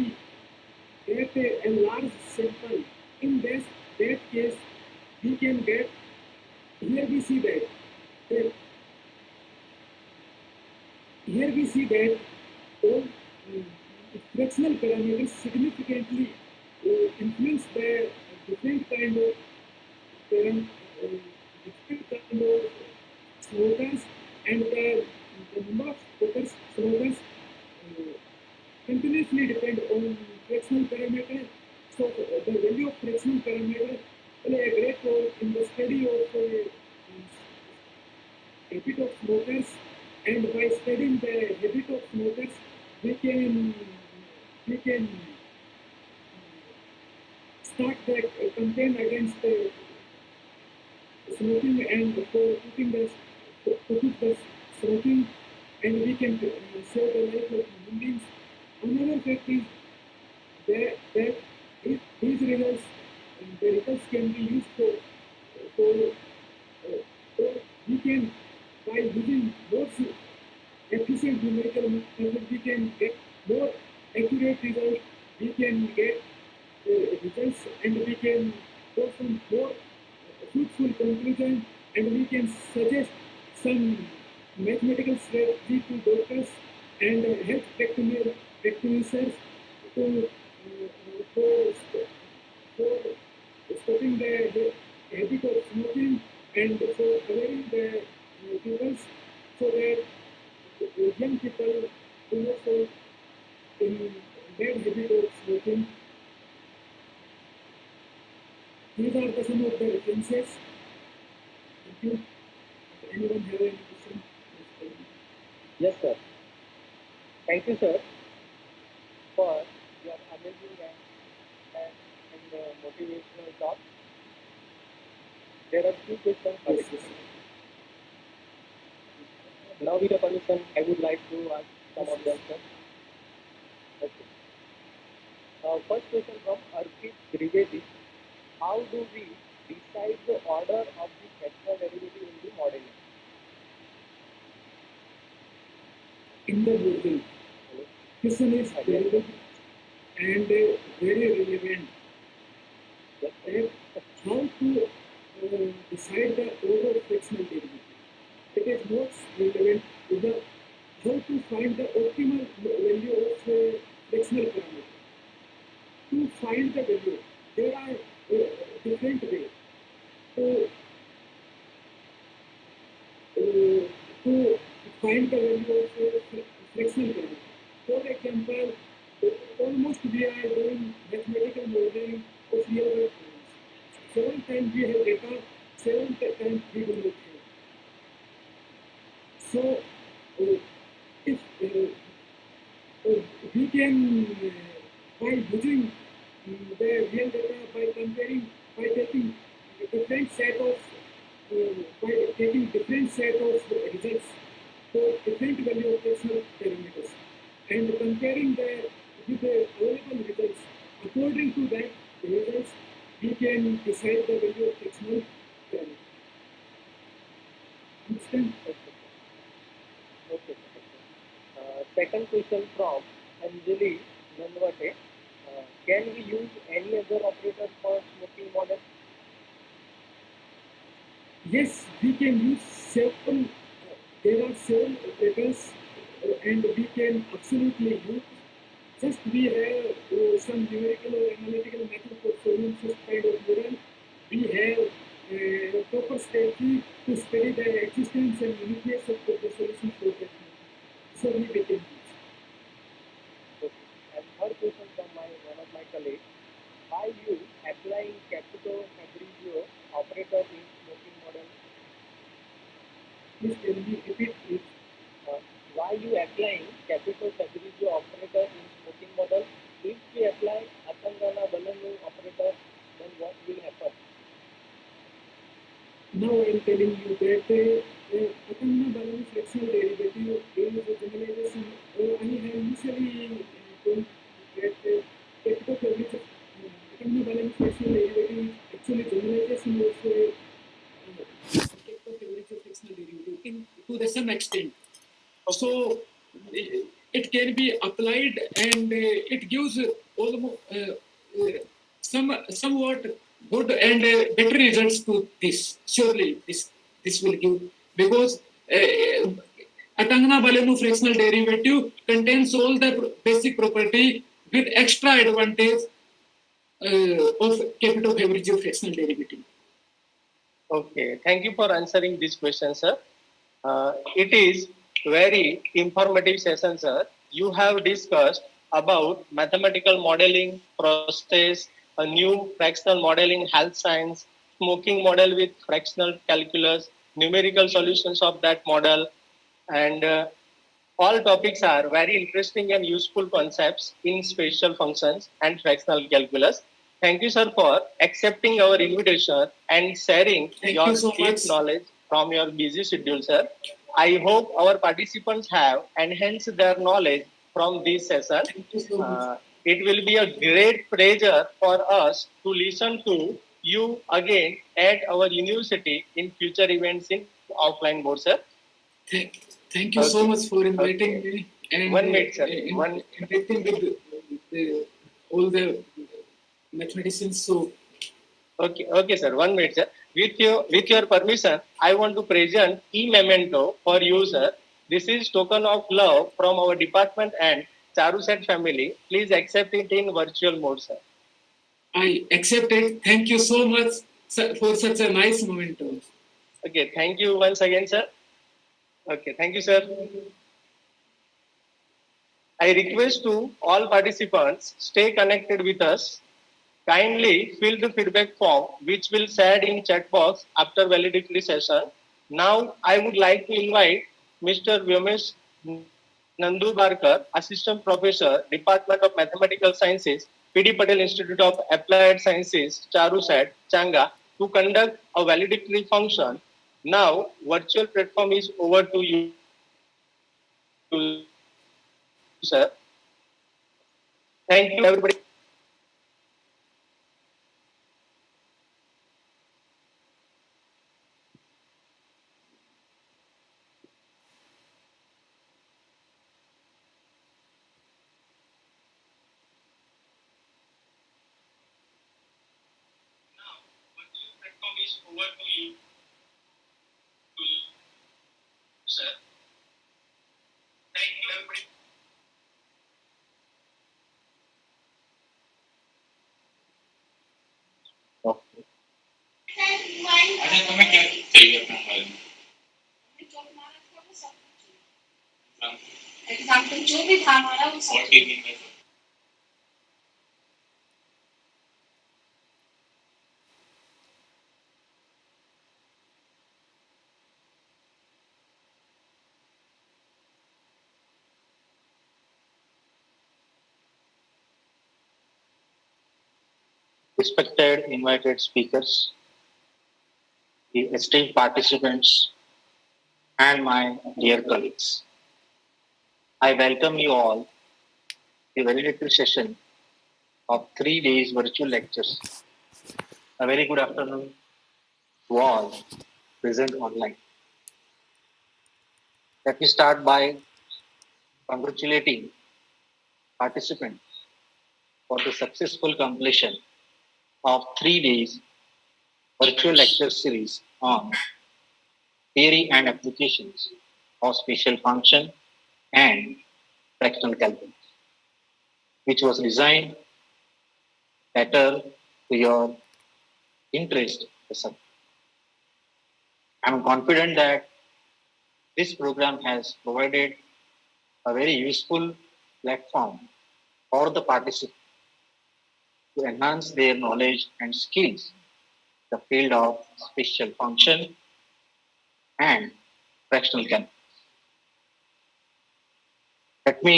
get a large sample. In that case, we can get, here we see that all fractional parameters significantly influenced by different kind of smokers, and the number of smokers continuously depend on fractional parameter. So the value of fractional parameter play a great role in the study of habit of smokers, and by studying the habit of smokers, we can start the campaign against smoking and for quit the smoking, and we can save the life of human beings Another fact is that these results, the results can be used for so we can, by using more efficient numerical method, we can get more accurate results. We can get results, and we can go some more fruitful conclusion, and we can suggest some mathematical strategy to doctors and health practitioners to for stopping the habit of smoking and for awareing the people so that young people do not fall in bad habit of smoking. These are some of the references. Thank you. If anyone have any question? Yes, sir. Thank you, sir, for your amazing and motivational talk. There are few questions. Yes, yes. Now, with your permission, I would like to ask some of them, sir. Okay. First question from Arpit Trivedi. How do we decide the order of the fractional derivative in the modeling? In the model, question is very good and very relevant. How to decide the order of fractional derivative? It is most relevant to the how to find the optimal value of fractional parameter. To find the value, there are different ways to find the value of fractional parameter. For example, almost we are doing mathematical modeling of real world problems. 7 times we have data, 7 times we do not have. So, if we can, by using the real data, by taking different set of, results for different value of fractional parameters and comparing with the available results, according to that results, we can decide the value of fractional parameter. Understand? Okay. Second question from Anjali Nanwate. Can we use any other operator for smoking model? Yes, we can use several. There are several operators, and we can absolutely use. Just we have some numerical or analytical method for solving such kind of model. We have a proper strategy to study the existence and uniqueness of the solution for that model. So we can use. Okay. And third question from one of my colleagues. Why you applying Capito Fabrizio operator in smoking model? Please can we repeat it? Why you applying Capito Fabrizio operator in smoking model? If we apply Atangana Balanu operator, then what will happen? Now I am telling you that Atangana Balanu fractional derivative is a generalization. I have initially told that capital coverage of Atangana Balanu fractional derivative is actually generalization of capital coverage of fractional derivative to the some extent. So it can be applied, and it gives almost somewhat good and better results to this. Surely this will give, because Atangana Balenu fractional derivative contains all the basic property with extra advantage of capital Fabrizio fractional derivative. Okay, thank you for answering this question, sir. It is very informative session, sir. You have discussed about mathematical modeling process, a new fractional model in health science, smoking model with fractional calculus, numerical solutions of that model, and all topics are very interesting and useful concepts in special functions and fractional calculus. Thank you, sir, for accepting our invitation and sharing your so deep much. knowledge from your busy schedule, sir. I hope our participants have enhanced their knowledge from this session. Thank you so much. It will be a great pleasure for us to listen to you again at our university in future events in offline mode, sir. Thank you so Okay. much for inviting Okay. me and 1 minute, sir. interacting with all the mathematicians. So Okay, sir. 1 minute, sir. With your permission, I want to present e-memento for you, sir. This is token of love from our department and Charuset family. Please accept it in virtual mode, sir. I accept it. Thank you so much for such a nice momentum. Okay, thank you once again, sir. Okay, thank you, sir. I request to all participants stay connected with us. Kindly fill the feedback form, which will shared in chat box after validity session. Now, I would like to invite Mr. Vyomesh Nandu Barkar, Assistant Professor, Department of Mathematical Sciences, PD Patel Institute of Applied Sciences, Charusat, Changa, to conduct a valedictory function. Now, virtual platform is over to you, sir. Thank you, everybody. Virtual platform is over to you, sir. Thank you, everybody. Okay. अच्छा तुम्हें क्या चाहिए अपना mobile example जो भी था हमारा वो सब Respected invited speakers, the esteemed participants, and my dear colleagues. I welcome you all to the valedictory session of 3 days virtual lectures. A very good afternoon to all present online. Let me start by congratulating participants for the successful completion of 3 days virtual lecture series on theory and applications of special function and fractional calculus, which was designed better to your interest. I'm confident that this program has provided a very useful platform for the participants to enhance their knowledge and skills in the field of special function and fractional calculus. Let me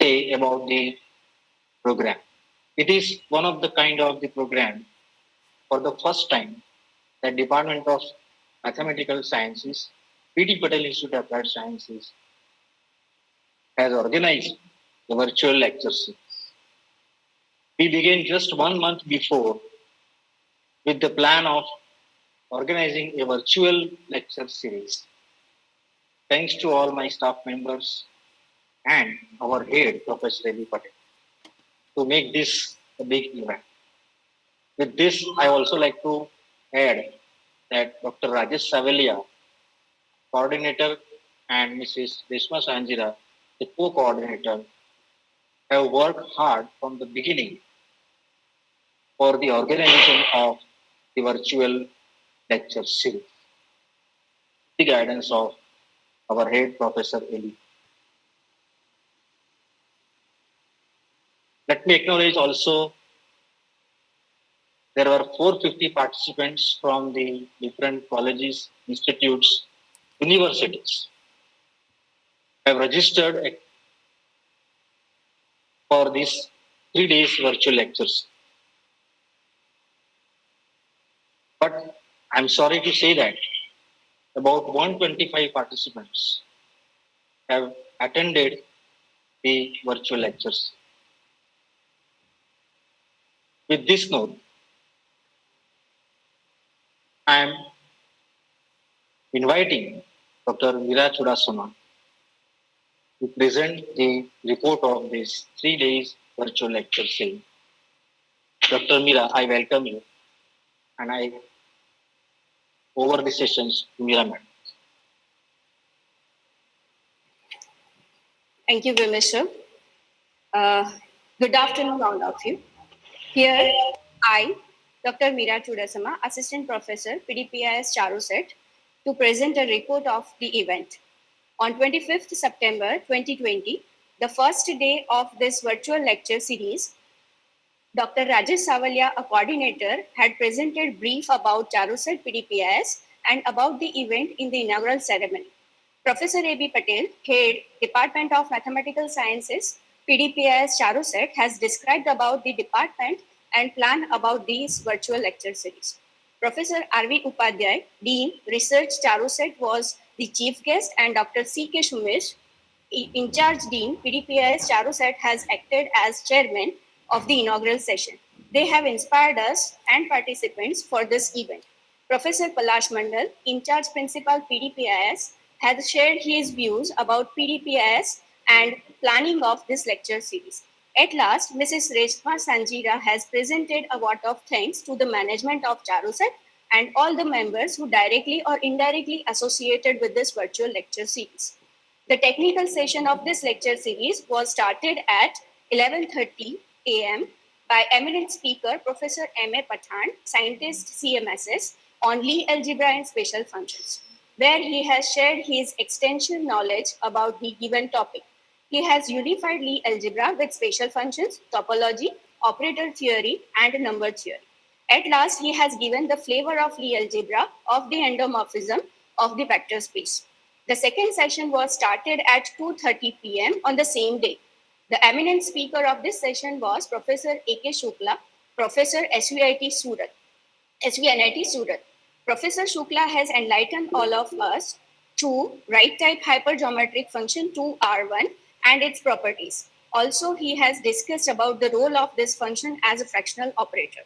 say about the program. It is one of the kind of the program for the first time that Department of Mathematical Sciences, P.D. Patel Institute of Applied Sciences has organized the virtual lecture series. We began just 1 month before with the plan of organizing a virtual lecture series. Thanks to all my staff members and our head, Professor Adik, to make this a big event. With this, I also like to add that Dr. Rajesh Savalia, coordinator, and Mrs. Reshma Sanjira, the co-coordinator, have worked hard from the beginning for the organization of the virtual lecture series. The guidance of our head, Professor Eli. Let me acknowledge also there were 450 participants from the different colleges, institutes, universities have registered for this 3 days virtual lectures. But I'm sorry to say that about 125 participants have attended the virtual lectures. With this note, I am inviting Dr. Virachudasana to present the report of this 3 days virtual lecture series. Dr. Mira, I welcome you and I over the sessions to Mira Madam. Thank you, Vimesha. Good afternoon, all of you. Here, I, Dr. Mira Chudasama, Assistant Professor, PDPIS Charuset, to present a report of the event. On 25th September 2020, the first day of this virtual lecture series, Dr. Rajesh Savalia, a coordinator, had presented brief about Charuset PDPIS and about the event in the inaugural ceremony. Professor A.B. Patel, Head, Department of Mathematical Sciences, PDPIS Charuset, has described about the department and plan about these virtual lecture series. Professor R.V. Upadhyay, Dean, Research Charuset, was the chief guest, and Dr. C.K. Shumesh, in charge Dean, PDPIS Charuset, has acted as chairman of the inaugural session. They have inspired us and participants for this event. Professor Palash Mandal, in charge principal PDPIS, has shared his views about PDPIS and planning of this lecture series. At last, Mrs. Reshma Sanjira has presented a vote of thanks to the management of Charuset and all the members who directly or indirectly associated with this virtual lecture series. The technical session of this lecture series was started at 11:30 a.m. by eminent speaker Professor M.A. Pathan, scientist CMSS, on Lie algebra and special functions, where he has shared his extensive knowledge about the given topic. He has unified Lie algebra with special functions, topology, operator theory, and number theory. At last, he has given the flavor of Lie algebra of the endomorphism of the vector space. The second session was started at 2:30 p.m. on the same day. The eminent speaker of this session was Professor A.K. Shukla, Professor SVIT Surat. Professor Shukla has enlightened all of us to right-type hypergeometric function 2R1 and its properties. Also, he has discussed about the role of this function as a fractional operator.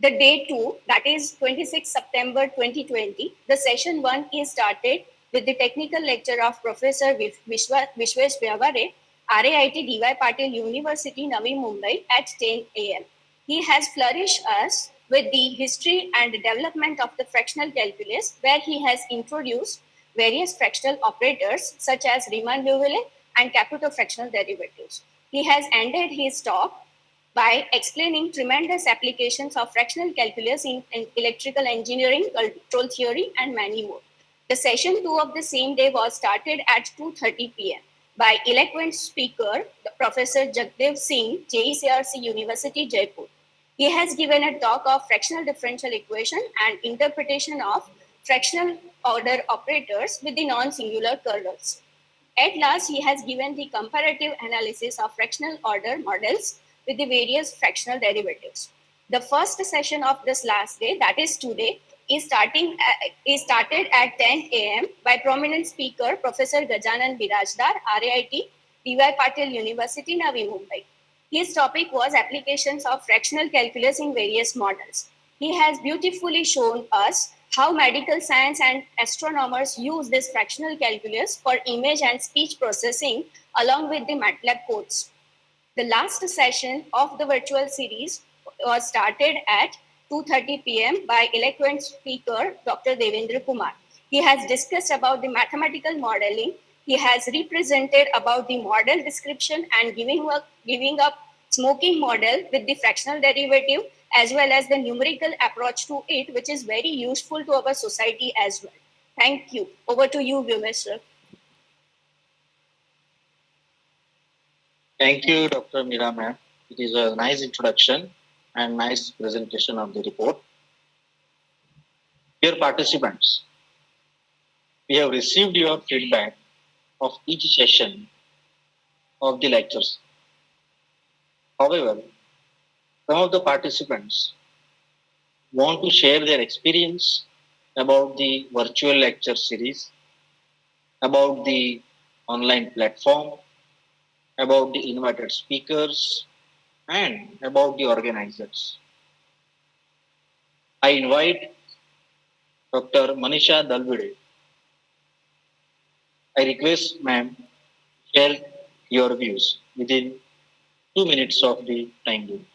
The day 2, that is 26 September 2020, the session 1 is started with the technical lecture of Professor Vishwesh Vyavare, RAIT DY Patil University, Navi, Mumbai at 10 a.m. He has flourished us with the history and development of the fractional calculus, where he has introduced various fractional operators such as Riemann-Liouville and Caputo fractional derivatives. He has ended his talk by explaining tremendous applications of fractional calculus in electrical engineering, control theory, and many more. The session 2 of the same day was started at 2:30 p.m. by eloquent speaker, Professor Jagdev Singh, JECRC University, Jaipur. He has given a talk of fractional differential equation and interpretation of fractional order operators with the non-singular kernels. At last, he has given the comparative analysis of fractional order models with the various fractional derivatives. The first session of this last day, that is today, is started at 10 a.m. by prominent speaker Professor Gajanan Birajdar, RAIT, DY Patil University, Navi, Mumbai. His topic was applications of fractional calculus in various models. He has beautifully shown us how medical science and astronomers use this fractional calculus for image and speech processing along with the MATLAB codes. The last session of the virtual series was started at 2:30 p.m. by eloquent speaker Dr. Devendra Kumar. He has discussed about the mathematical modeling. He has represented about the model description and giving up smoking model with the fractional derivative as well as the numerical approach to it, which is very useful to our society as well. Thank you. Over to you, Vimesha. Thank you, Dr. Mira ma'am. It is a nice introduction and nice presentation of the report. Dear participants, we have received your feedback of each session of the lectures. However, some of the participants want to share their experience about the virtual lecture series, about the online platform, about the invited speakers, and about the organizers. I invite Dr. Manisha Dalvide. I request, ma'am, share your views within 2 minutes of the time limit.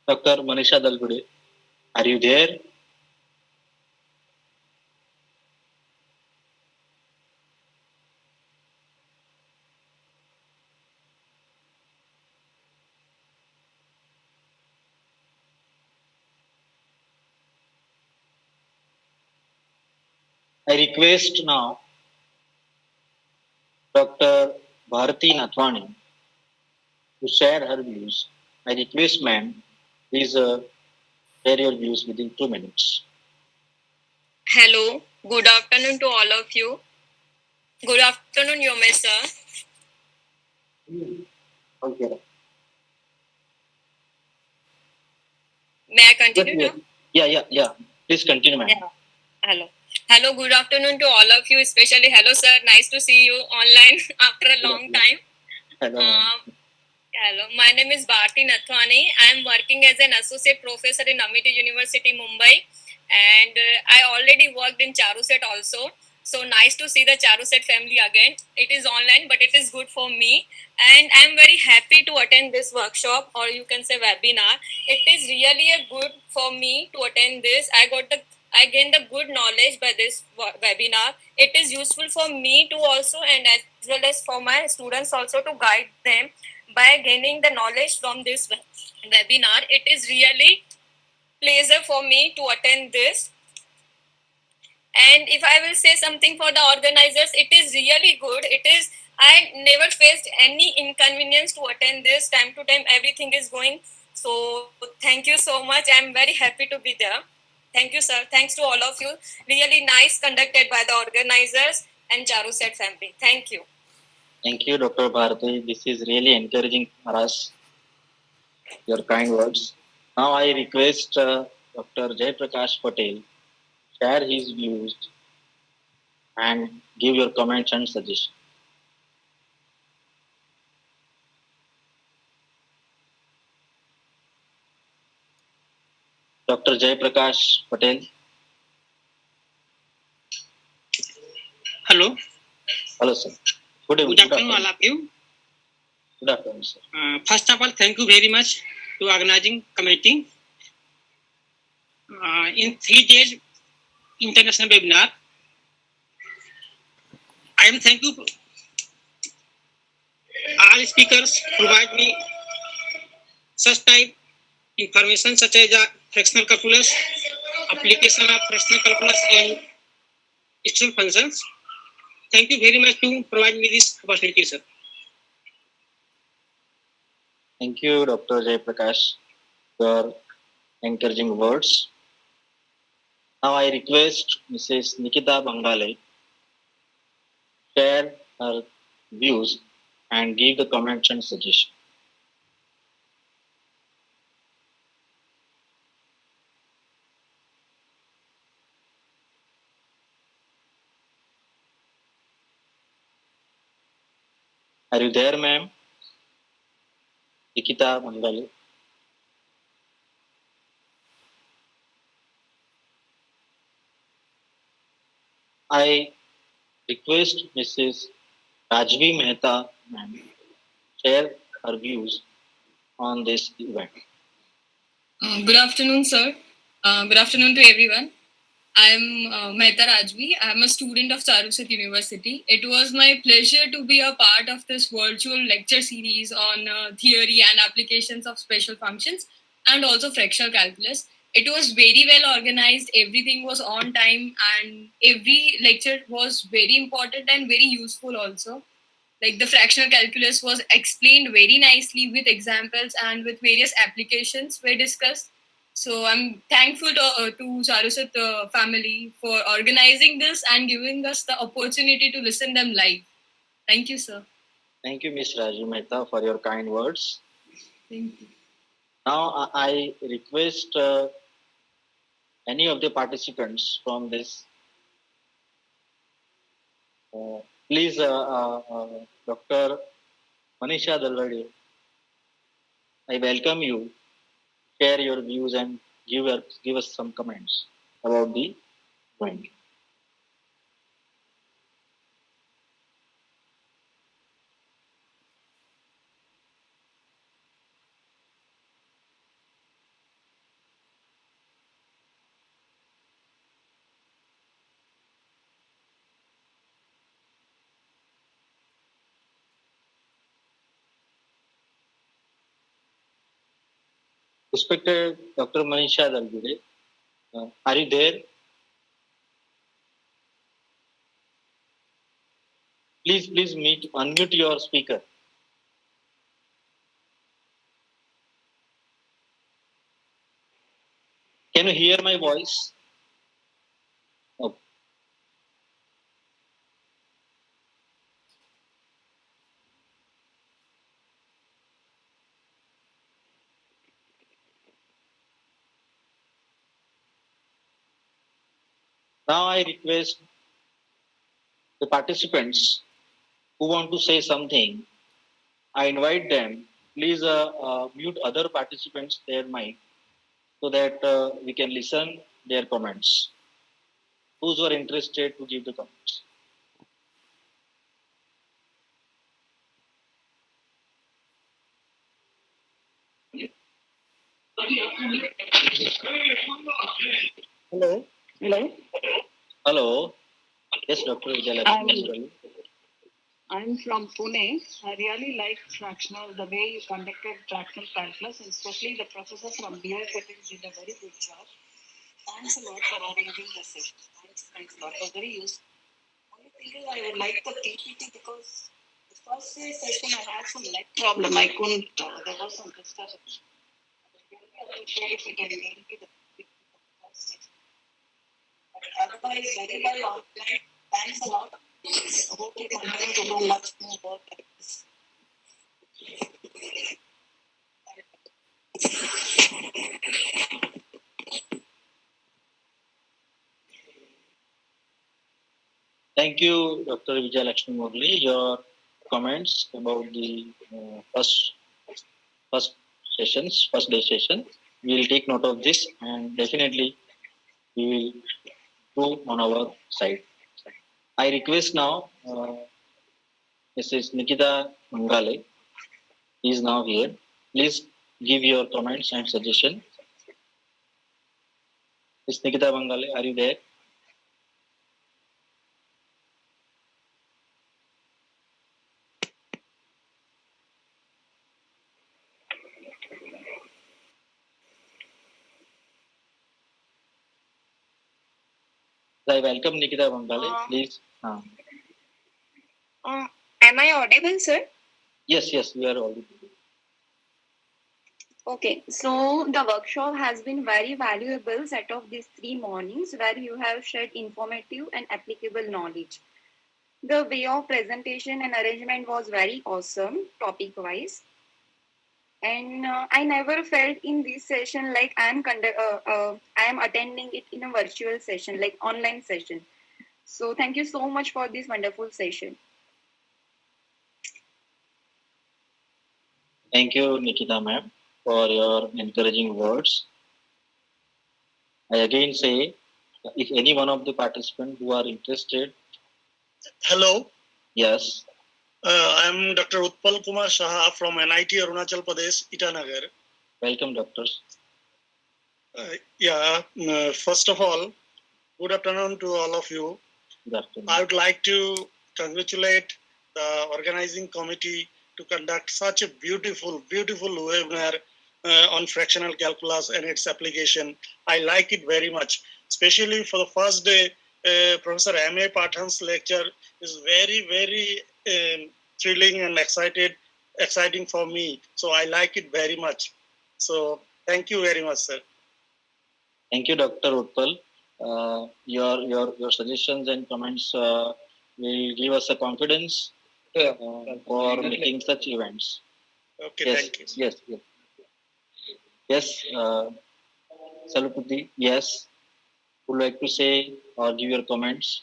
Dr. Manisha Dalvide, are you there? I request now Dr. Bharati Nathwani to share her views. I request, ma'am, please share your views within 2 minutes. Hello, good afternoon to all of you. Good afternoon, Yome sir. Okay. May I continue now? Yeah. Please continue, ma'am. Yeah. Hello, good afternoon to all of you, especially hello sir. Nice to see you online after a long time. Hello. Hello, my name is Bharti Nathwani. I am working as an associate professor in Navi University, Mumbai, and I already worked in Charuset also. So nice to see the Charuset family again. It is online, but it is good for me, and I am very happy to attend this workshop, or you can say webinar. It is really a good for me to attend this. I gained the good knowledge by this webinar. It is useful for me to also, and as well as for my students also, to guide them by gaining the knowledge from this webinar. It is really pleasure for me to attend this. And if I will say something for the organizers, it is really good. I never faced any inconvenience to attend this. Time to time, everything is going. So thank you so much. I'm very happy to be there. Thank you, sir. Thanks to all of you. Really nice conducted by the organizers and Charuset family. Thank you. Thank you, Dr. Bharati. This is really encouraging for us, your kind words. Now I request Dr. Jaiprakash Patel share his views and give your comments and suggestions. Dr. Jaiprakash Patel. Hello. Hello, sir. Good afternoon, all of you. Good afternoon, sir. First of all, thank you very much to organizing committee. In 3 days international webinar, I am thank you all speakers provide me such type information such as fractional calculus, application of fractional calculus and external functions. Thank you very much to provide me this opportunity, sir. Thank you, Dr. Jaiprakash, for encouraging words. Now I request Mrs. Nikita Bangale share her views and give the comments and suggestions. Are you there, ma'am? Nikita Bangale. I request Mrs. Rajvi Mehta, ma'am, share her views on this event. Good afternoon, sir. Good afternoon to everyone. I'm Mehta Rajvi. I'm a student of Charuset University. It was my pleasure to be a part of this virtual lecture series on theory and applications of special functions and also fractional calculus. It was very well organized. Everything was on time and every lecture was very important and very useful also. Like the fractional calculus was explained very nicely with examples and with various applications were discussed. So I'm thankful to Charuset family for organizing this and giving us the opportunity to listen them live. Thank you, sir. Thank you, Ms. Raju Mehta, for your kind words. Thank you. Now, I request any of the participants from this, please, Dr. Manisha Dalwadi, I welcome you. Share your views and give us some comments about the point. Respected Dr. Manisha Dalwadi, are you there? Please unmute your speaker. Can you hear my voice? Okay. Now I request the participants who want to say something. I invite them. Please mute other participants their mic so that we can listen their comments. Those who are interested to give the comments. Hello. Hello. Hello. Yes, Dr. Vijalakshmi. I'm from Pune. I really like fractional, the way you conducted fractional calculus, and especially the professor from BI did a very good job. Thanks a lot for arranging the session. Thanks a lot. It was very useful. Only thing is, I would like the PPT because the first day session I had some leg problem. I couldn't, there was some discussion. I really appreciate if you can link it to the first session. But otherwise, very well online. Thanks a lot. I hope you continue to do much more work like this. Thank you, Dr. Vijalakshmi Murli. Your comments about the first day session. We will take note of this and definitely we will do on our side. I request now Mrs. Nikita Mangale is now here. Please give your comments and suggestions. Ms. Nikita Mangale, are you there? I welcome Nikita Mangale. Please. Am I audible, sir? Yes, we are audible. Okay, so the workshop has been very valuable set of these 3 mornings where you have shared informative and applicable knowledge. The way of presentation and arrangement was very awesome, topic wise. And I never felt in this session like I am attending it in a virtual session, like online session. So thank you so much for this wonderful session. Thank you, Nikita ma'am, for your encouraging words. I again say, if any one of the participants who are interested. Hello. Yes. I am Dr. Utpal Kumar Saha from NIT Arunachal Pradesh, Itanagar. Welcome, doctors. First of all, good afternoon to all of you. Good afternoon. I would like to congratulate the organizing committee to conduct such a beautiful webinar on fractional calculus and its application. I like it very much, especially for the first day. Professor M.A. Pathan's lecture is very thrilling and exciting for me. So I like it very much. So thank you very much, sir. Thank you, Dr. Utpal. Your suggestions and comments will give us a confidence for making such events. Okay, Yes, thank you. yes, yes. Yes, Salupati, yes. Would like to say or give your comments?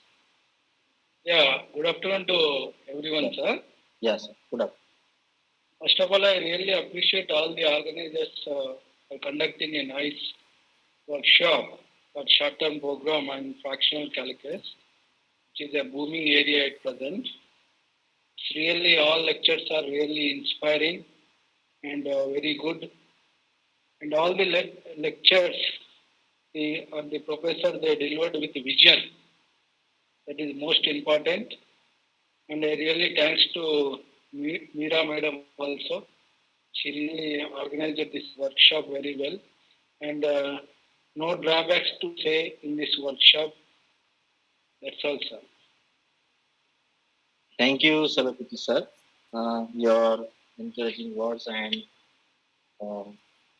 Yeah, good afternoon to everyone, sir. Yes, good afternoon. First of all, I really appreciate all the organizers for conducting a nice workshop for short-term program on fractional calculus, which is a booming area at present. It's really all lectures are really inspiring and very good. And all the lectures, the professor, they delivered with vision. That is most important. And I really thanks to Meera madam also. She really organized this workshop very well. And no drawbacks to say in this workshop. That's all, sir. Thank you, Salupati sir. Your encouraging words and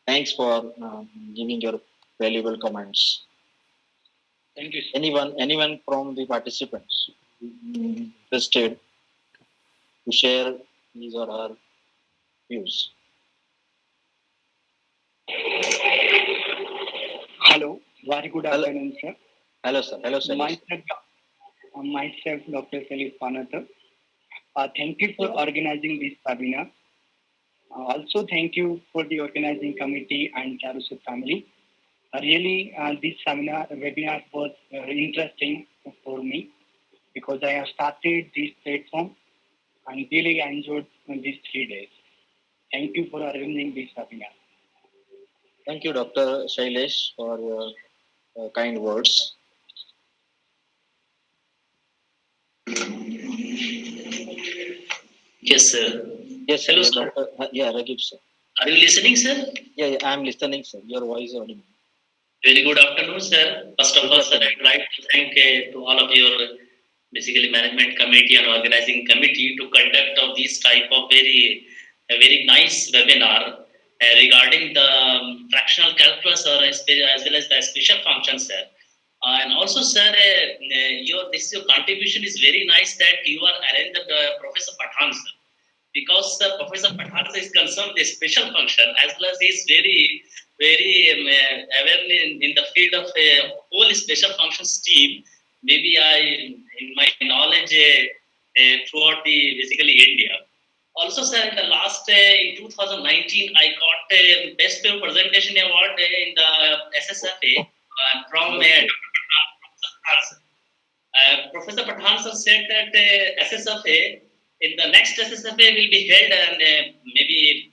thanks for giving your valuable comments. Thank you, sir. Anyone from the participants interested to share his or her views? Hello, very good afternoon, sir. Hello, sir. Hello, sir. Myself, Dr. Salif Panath. Thank you for organizing this webinar. Also, thank you for the organizing committee and Charusat family. Really, this webinar was interesting for me because I have started this platform and really enjoyed these 3 days. Thank you for arranging this webinar. Thank you, Dr. Shailesh, for your kind words. Yes, sir. Yes, hello, sir. sir. Yeah, Ragib, sir. Are you listening, sir? Yeah, I am listening, sir. Your voice is audible. Very good afternoon, sir. First of all, sir, I would like to thank to all of your basically management committee and organizing committee to conduct of this type of very nice webinar regarding the fractional calculus or as well as the special functions, sir. And also, sir, your contribution is very nice that you are arranged Professor Pathan, sir. Because Professor Pathan is concerned with a special function as well as he is very aware in the field of whole special functions team. Maybe in my knowledge throughout the basically India. Also, sir, in the last in 2019, I got a Best Paper Presentation Award in the SSFA from Dr. Pathan. Professor Pathan sir said that SSFA in the next SSFA will be held and maybe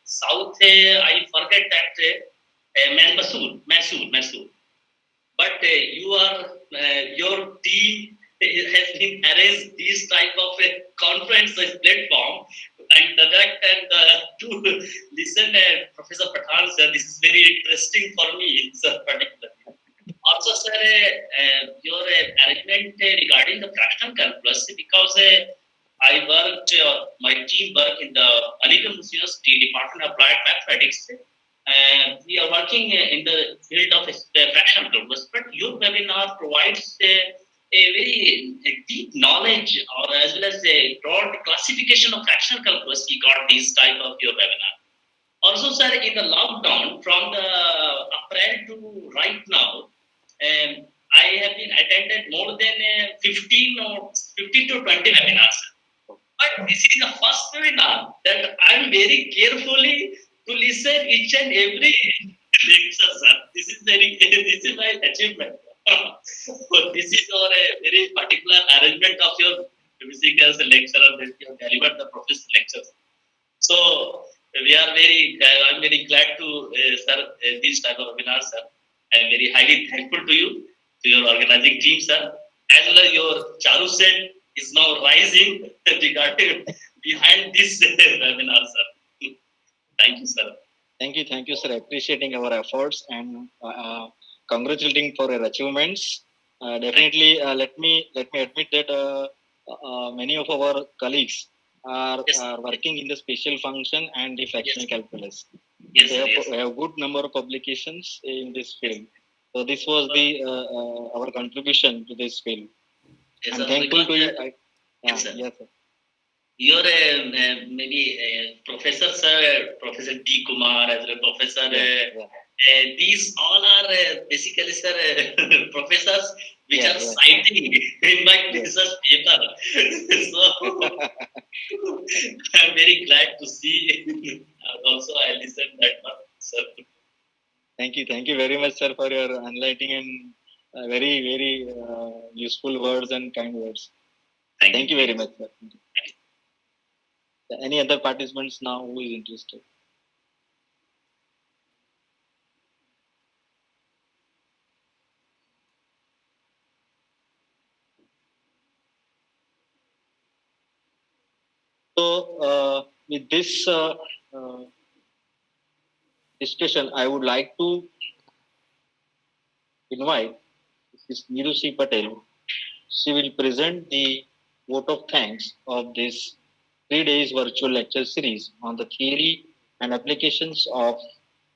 South. I forget that Mysore. But your team has been arranged this type of a conference platform and direct and to listen Professor Pathan sir. This is very interesting for me, sir, particularly. Also, sir, your arrangement regarding the fractional calculus, because I worked, my team worked in the Aligarh University Department of Applied Mathematics. We are working in the field of fractional calculus, but your webinar provides a very deep knowledge or as well as a broad classification of fractional calculus. We got this type of your webinar. Also, sir, in the lockdown from the April to right now, I have been attended more than 15 to 20 webinars. But this is the first webinar that I am very carefully to listen each and every lecture, sir. This is my achievement. So this is our very particular arrangement of your physical lecturer that you have delivered the professor lectures. So I'm very glad to sir this type of webinars, sir. I am very highly thankful to you, to your organizing team, sir. As well as your Charu set is now rising regarding behind this webinar, sir. Thank you, sir. Thank you, sir. Appreciating our efforts and congratulating for your achievements. Definitely, let me admit that many of our colleagues are working in the special function and the fractional calculus. Yes, we have good number of publications in this field. So this was our contribution to this field. Yes, I'm thankful to you. Yes, sir. Yes, sir. Your maybe Professor Sir, Professor D. Kumar, as well Professor. These all are basically, sir, professors which are citing in my research paper. So I'm very glad to see. Also, I listened that one, sir. Thank you very much, sir, for your enlightening and very useful words and kind words. Thank you very much, sir. Any other participants now who is interested? So, with this discussion, I would like to invite Ms. Neeru C. Patel. She will present the vote of thanks of this 3 days virtual lecture series on the theory and applications of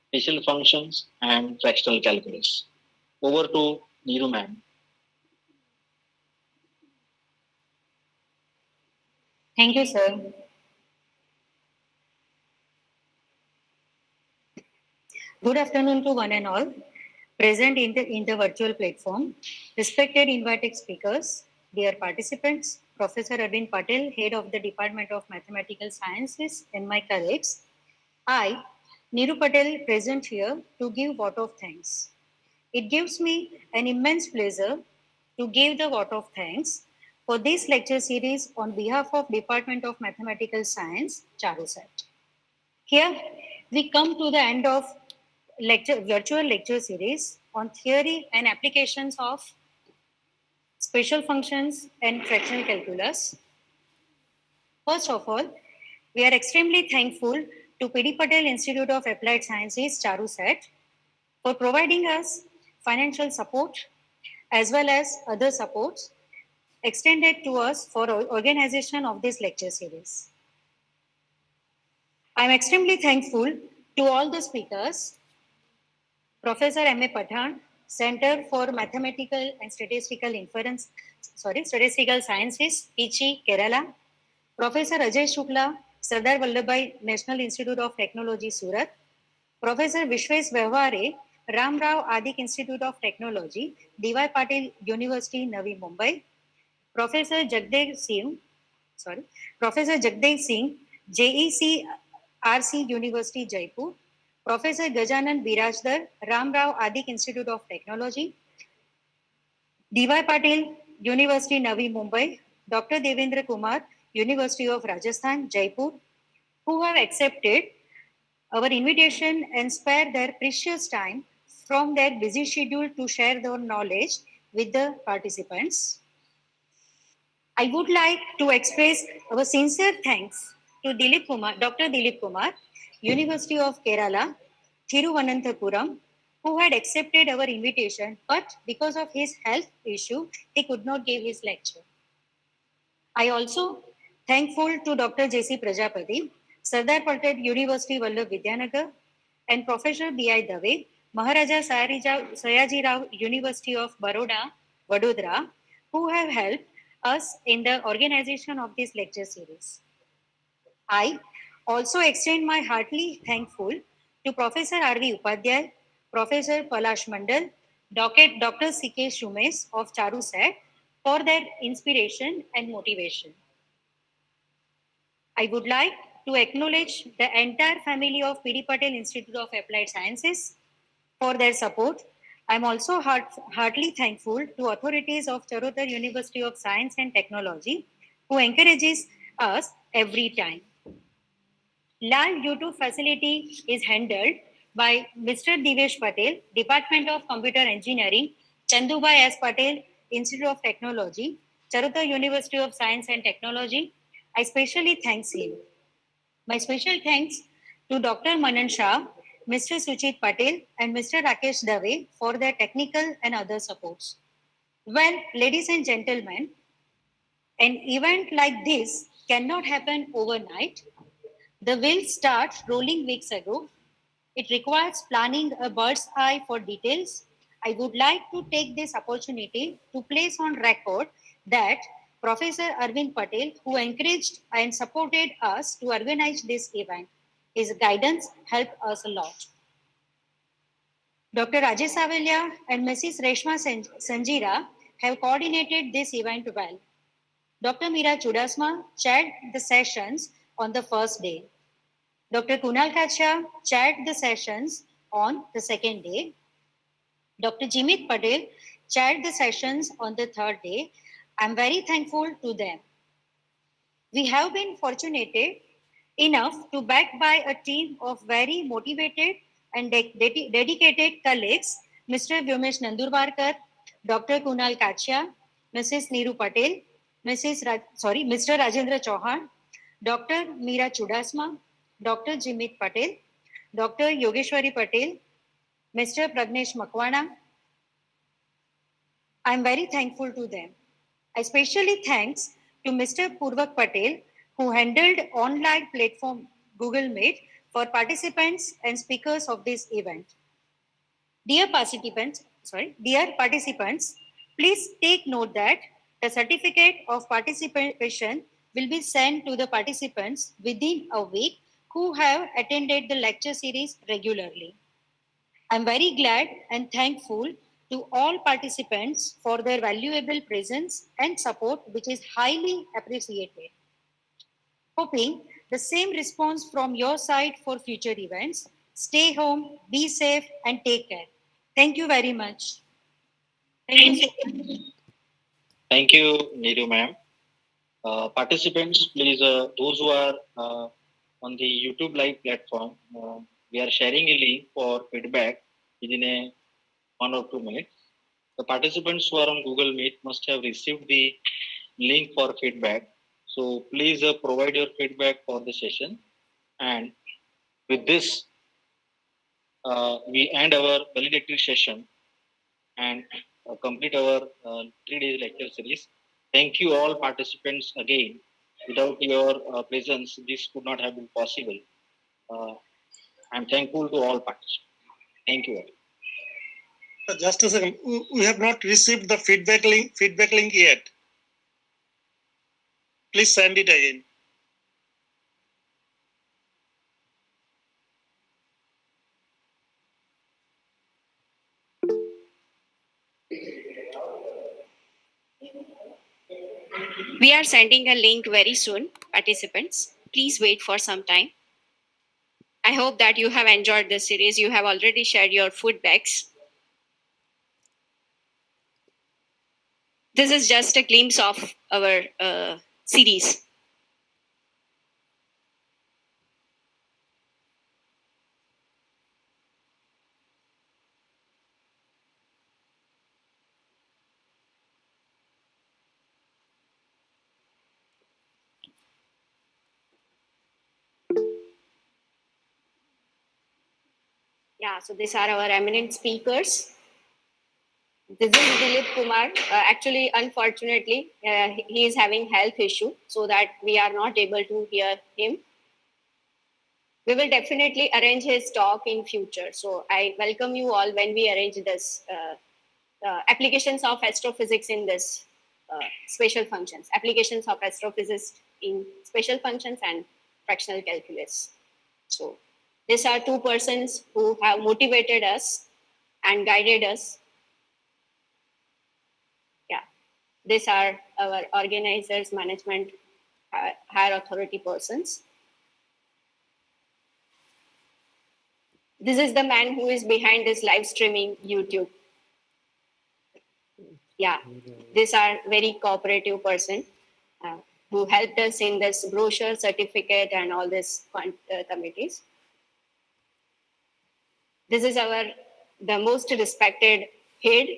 special functions and fractional calculus. Over to Neeru ma'am. Thank you, sir. Good afternoon to one and all present in the virtual platform. Respected invited speakers, dear participants, Professor Arvind Patel, Head of the Department of Mathematical Sciences, and my colleagues, I, Neeru Patel, present here to give vote of thanks. It gives me an immense pleasure to give the vote of thanks for this lecture series on behalf of Department of Mathematical Science, Charusat. Here, we come to the end of virtual lecture series on theory and applications of special functions and fractional calculus. First of all, we are extremely thankful to P.D. Patel Institute of Applied Sciences, Charusat, for providing us financial support as well as other supports extended to us for organization of this lecture series. I am extremely thankful to all the speakers, Professor M.A. Pathan, Center for Mathematical and Statistical Sciences, Pichi, Kerala, Professor Ajay Shukla, Sardar Vallabhbhai National Institute of Technology, Surat, Professor Vishwesh Vyavhare, Ramrao Adik Institute of Technology, D.Y. Patil University, Navi, Mumbai, Professor Jagdev Singh, JEC RC University, Jaipur, Professor Gajanan, Birajdar, Ramrao Adik Institute of Technology, D.Y. Patil University, Navi, Mumbai, Dr. Devendra Kumar, University of Rajasthan, Jaipur, who have accepted our invitation and spare their precious time from their busy schedule to share their knowledge with the participants. I would like to express our sincere thanks to Dr. Dilip Kumar, University of Kerala, Thiruvananthapuram, who had accepted our invitation, but because of his health issue, he could not give his lecture. I also thankful to Dr. J.C. Prajapati, Sardar Patel University, Vallabh Vidyanagar, and Professor B.I. Dave, Maharaja Sayaji Rao University of Baroda, Vadodara, who have helped us in the organization of this lecture series. I also extend my heartily thankful to Professor R.V. Upadhyay, Professor Palash Mandal, Dr. C.K. Shumes of Charusat for their inspiration and motivation. I would like to acknowledge the entire family of P.D. Patel Institute of Applied Sciences for their support. I am also heartily thankful to authorities of Charotar University of Science and Technology who encourages us every time. Live YouTube facility is handled by Mr. Divesh Patel, Department of Computer Engineering, Chandubai S. Patel, Institute of Technology, Charotar University of Science and Technology. I specially thanks him. My special thanks to Dr. Manan Shah, Mr. Suchit Patel, and Mr. Rakesh Dave for their technical and other supports. Well, ladies and gentlemen, an event like this cannot happen overnight. The wheels start rolling weeks ago. It requires planning a bird's eye for details. I would like to take this opportunity to place on record that Professor Arvind Patel, who encouraged and supported us to organize this event. His guidance helped us a lot. Dr. Rajesh Savalya and Mrs. Reshma Sanjira have coordinated this event well. Dr. Meera Chudasma chaired the sessions on the first day. Dr. Kunal Kacha chaired the sessions on the second day. Dr. Jimit Patel chaired the sessions on the third day. I'm very thankful to them. We have been fortunate enough to back by a team of very motivated and dedicated colleagues, Mr. Vyumesh Nandurbarkar, Dr. Kunal Kachya, Mrs. Neeru Patel, Mr. Rajendra Chauhan, Dr. Meera Chudasma, Dr. Jimit Patel, Dr. Yogeshwari Patel, Mr. Pragnesh Makwana. I'm very thankful to them. Especially thanks to Mr. Purvak Patel, who handled online platform Google Meet for participants and speakers of this event. Dear participants, please take note that the certificate of participation will be sent to the participants within a week who have attended the lecture series regularly. I'm very glad and thankful to all participants for their valuable presence and support, which is highly appreciated. Hoping the same response from your side for future events. Stay home, be safe, and take care. Thank you very much. Thank you. Thank you, Neeru ma'am. Participants, please, those who are on the YouTube live platform, we are sharing a link for feedback within 1 or 2 minutes. The participants who are on Google Meet must have received the link for feedback. So please provide your feedback for the session. And with this, we end our valedictory session and complete our 3 days lecture series. Thank you all participants again. Without your presence, this could not have been possible. I'm thankful to all participants. Thank you all. Just a second. We have not received the feedback link yet. Please send it again. We are sending a link very soon, participants. Please wait for some time. I hope that you have enjoyed this series. You have already shared your feedbacks. This is just a glimpse of our series. Yeah, so these are our eminent speakers. This is Dilip Kumar. Actually, unfortunately, he is having health issue, so that we are not able to hear him. We will definitely arrange his talk in future. So I welcome you all when we arrange this applications of astrophysics in this special functions, applications of astrophysics in special functions and fractional calculus. So these are two persons who have motivated us and guided us. Yeah, these are our organizers, management, higher authority persons. This is the man who is behind this live streaming YouTube. Yeah, these are very cooperative person who helped us in this brochure, certificate, and all these committees. This is the most respected head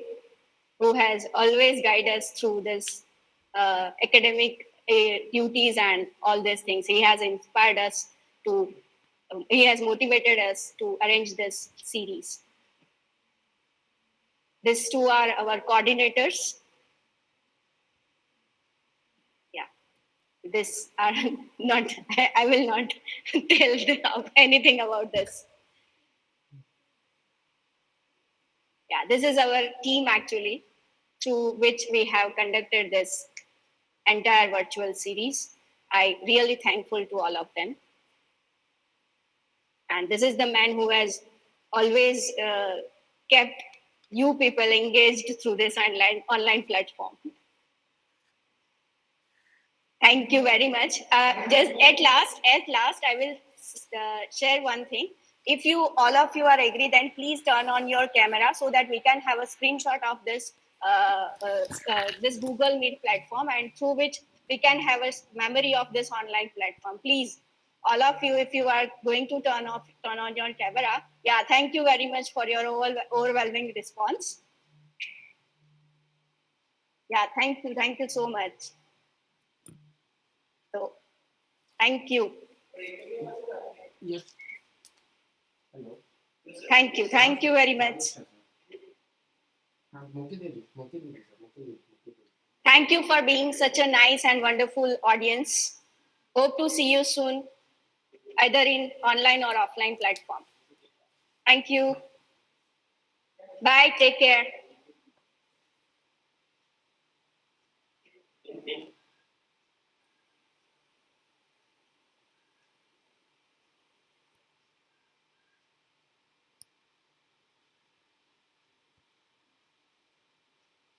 who has always guided us through this academic duties and all these things. He has inspired us to, he has motivated us to arrange this series. These two are our coordinators. Yeah, these are not, I will not tell anything about this. Yeah, this is our team actually, through which we have conducted this entire virtual series. I really thankful to all of them. And this is the man who has always kept you people engaged through this online platform. Thank you very much. Just at last, I will share one thing. If all of you are agree, then please turn on your camera so that we can have a screenshot of this this Google Meet platform, and through which we can have a memory of this online platform. Please, all of you, if you are going to turn on your camera. Yeah, thank you very much for your overwhelming response. Yeah, thank you so much. So, thank you. Yes. Hello. Thank you very much. Thank you for being such a nice and wonderful audience. Hope to see you soon, either in online or offline platform. Thank you. Bye, take care.